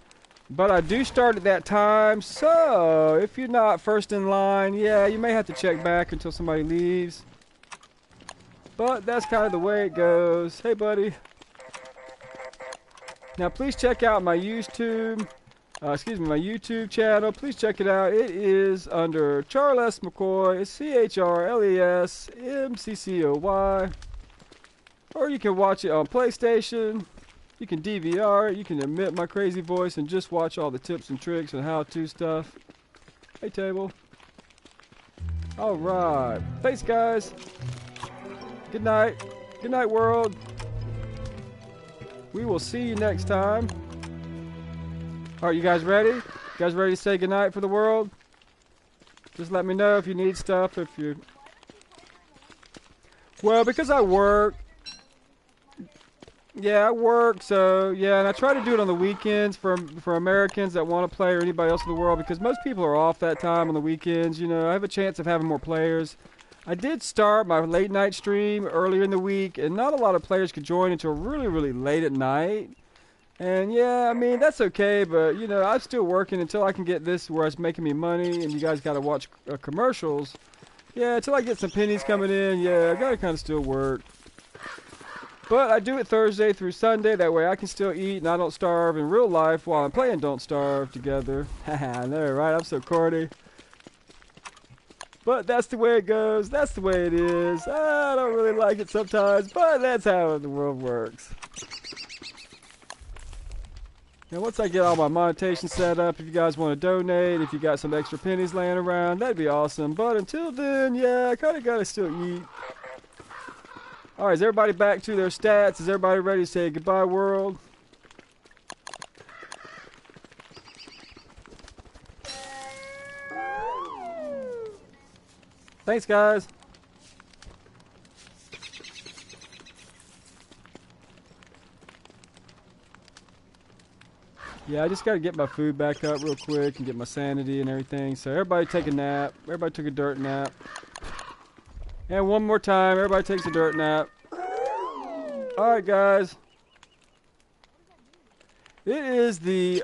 But I do start at that time, so if you're not first in line, yeah, you may have to check back until somebody leaves. But that's kind of the way it goes. Hey, buddy. Now, please check out my YouTube. My YouTube channel. Please check it out. It is under Charles McCoy. It's CharlesMcCoy. Or you can watch it on PlayStation. You can DVR it. You can omit my crazy voice and just watch all the tips and tricks and how-to stuff. Hey, table. Alright. Thanks, guys. Good night. Good night, world. We will see you next time. Alright, you guys ready? You guys ready to say goodnight for the world? Just let me know if you need stuff, if you... Well, because I work... Yeah, I work, so... Yeah, and I try to do it on the weekends for Americans that want to play or anybody else in the world, because most people are off that time on the weekends, you know. I have a chance of having more players. I did start my late night stream earlier in the week, and not a lot of players could join until really, really late at night. And yeah, I mean, that's okay, but you know, I'm still working until I can get this where it's making me money and you guys gotta watch commercials. Yeah, until I get some pennies coming in, yeah, I gotta kind of still work. But I do it Thursday through Sunday. That way I can still eat and I don't starve in real life while I'm playing Don't Starve together. Haha, I know, right? I'm so corny. But that's the way it goes. That's the way it is. I don't really like it sometimes, but that's how the world works. Now once I get all my monetization set up, if you guys want to donate, if you got some extra pennies laying around, that'd be awesome. But until then, yeah, I kind of got to still eat. Alright, is everybody back to their stats? Is everybody ready to say goodbye, world? Thanks, guys. Yeah, I just got to get my food back up real quick and get my sanity and everything. So everybody take a nap. Everybody took a dirt nap. And one more time, everybody takes a dirt nap. Alright, guys. It is the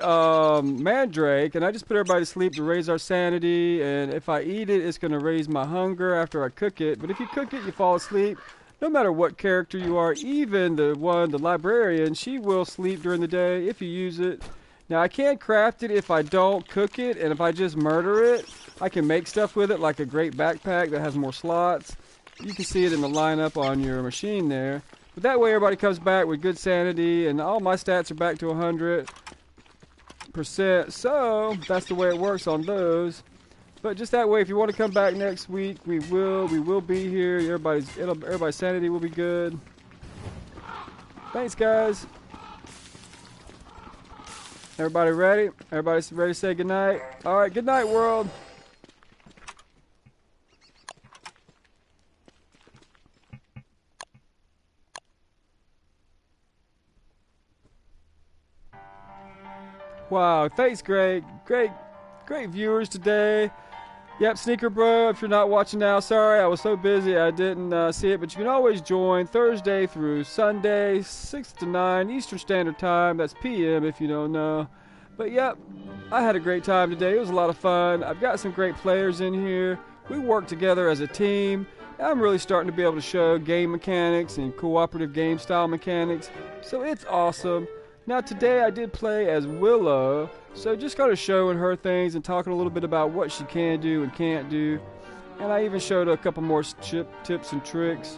mandrake, and I just put everybody to sleep to raise our sanity, and if I eat it, it's going to raise my hunger after I cook it. But if you cook it, you fall asleep. No matter what character you are, even the librarian, she will sleep during the day if you use it. Now, I can craft it if I don't cook it, and if I just murder it, I can make stuff with it, like a great backpack that has more slots. You can see it in the lineup on your machine there. But that way everybody comes back with good sanity, and all my stats are back to 100%. So that's the way it works on those. But just that way, if you want to come back next week, we will. We will be here. Everybody's sanity will be good. Thanks, guys. Everybody ready? Everybody ready to say goodnight? All right, good night, world. Wow, thanks, Greg. Great viewers today. Yep, Sneaker Bro, if you're not watching now, sorry, I was so busy I didn't see it, but you can always join Thursday through Sunday, 6 to 9 Eastern Standard Time. That's PM if you don't know. But yep, I had a great time today. It was a lot of fun. I've got some great players in here. We work together as a team. I'm really starting to be able to show game mechanics and cooperative game style mechanics, so it's awesome. Now today I did play as Willow, so just kind of showing her things and talking a little bit about what she can do and can't do. And I even showed a couple more tips and tricks.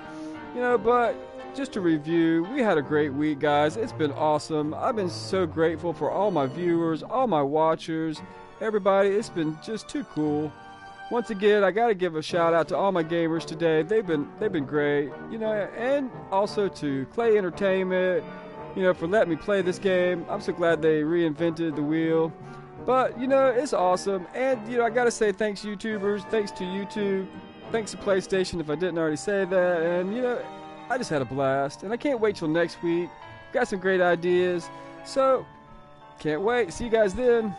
You know, but just to review, we had a great week, guys. It's been awesome. I've been so grateful for all my viewers, all my watchers, everybody. It's been just too cool. Once again, I got to give a shout out to all my gamers today. They've been great, you know, and also to Klei Entertainment, you know, for letting me play this game. I'm so glad they reinvented the wheel. But, you know, it's awesome. And, you know, I got to say thanks, YouTubers. Thanks to YouTube. Thanks to PlayStation, if I didn't already say that. And, you know, I just had a blast. And I can't wait till next week. Got some great ideas. So, can't wait. See you guys then.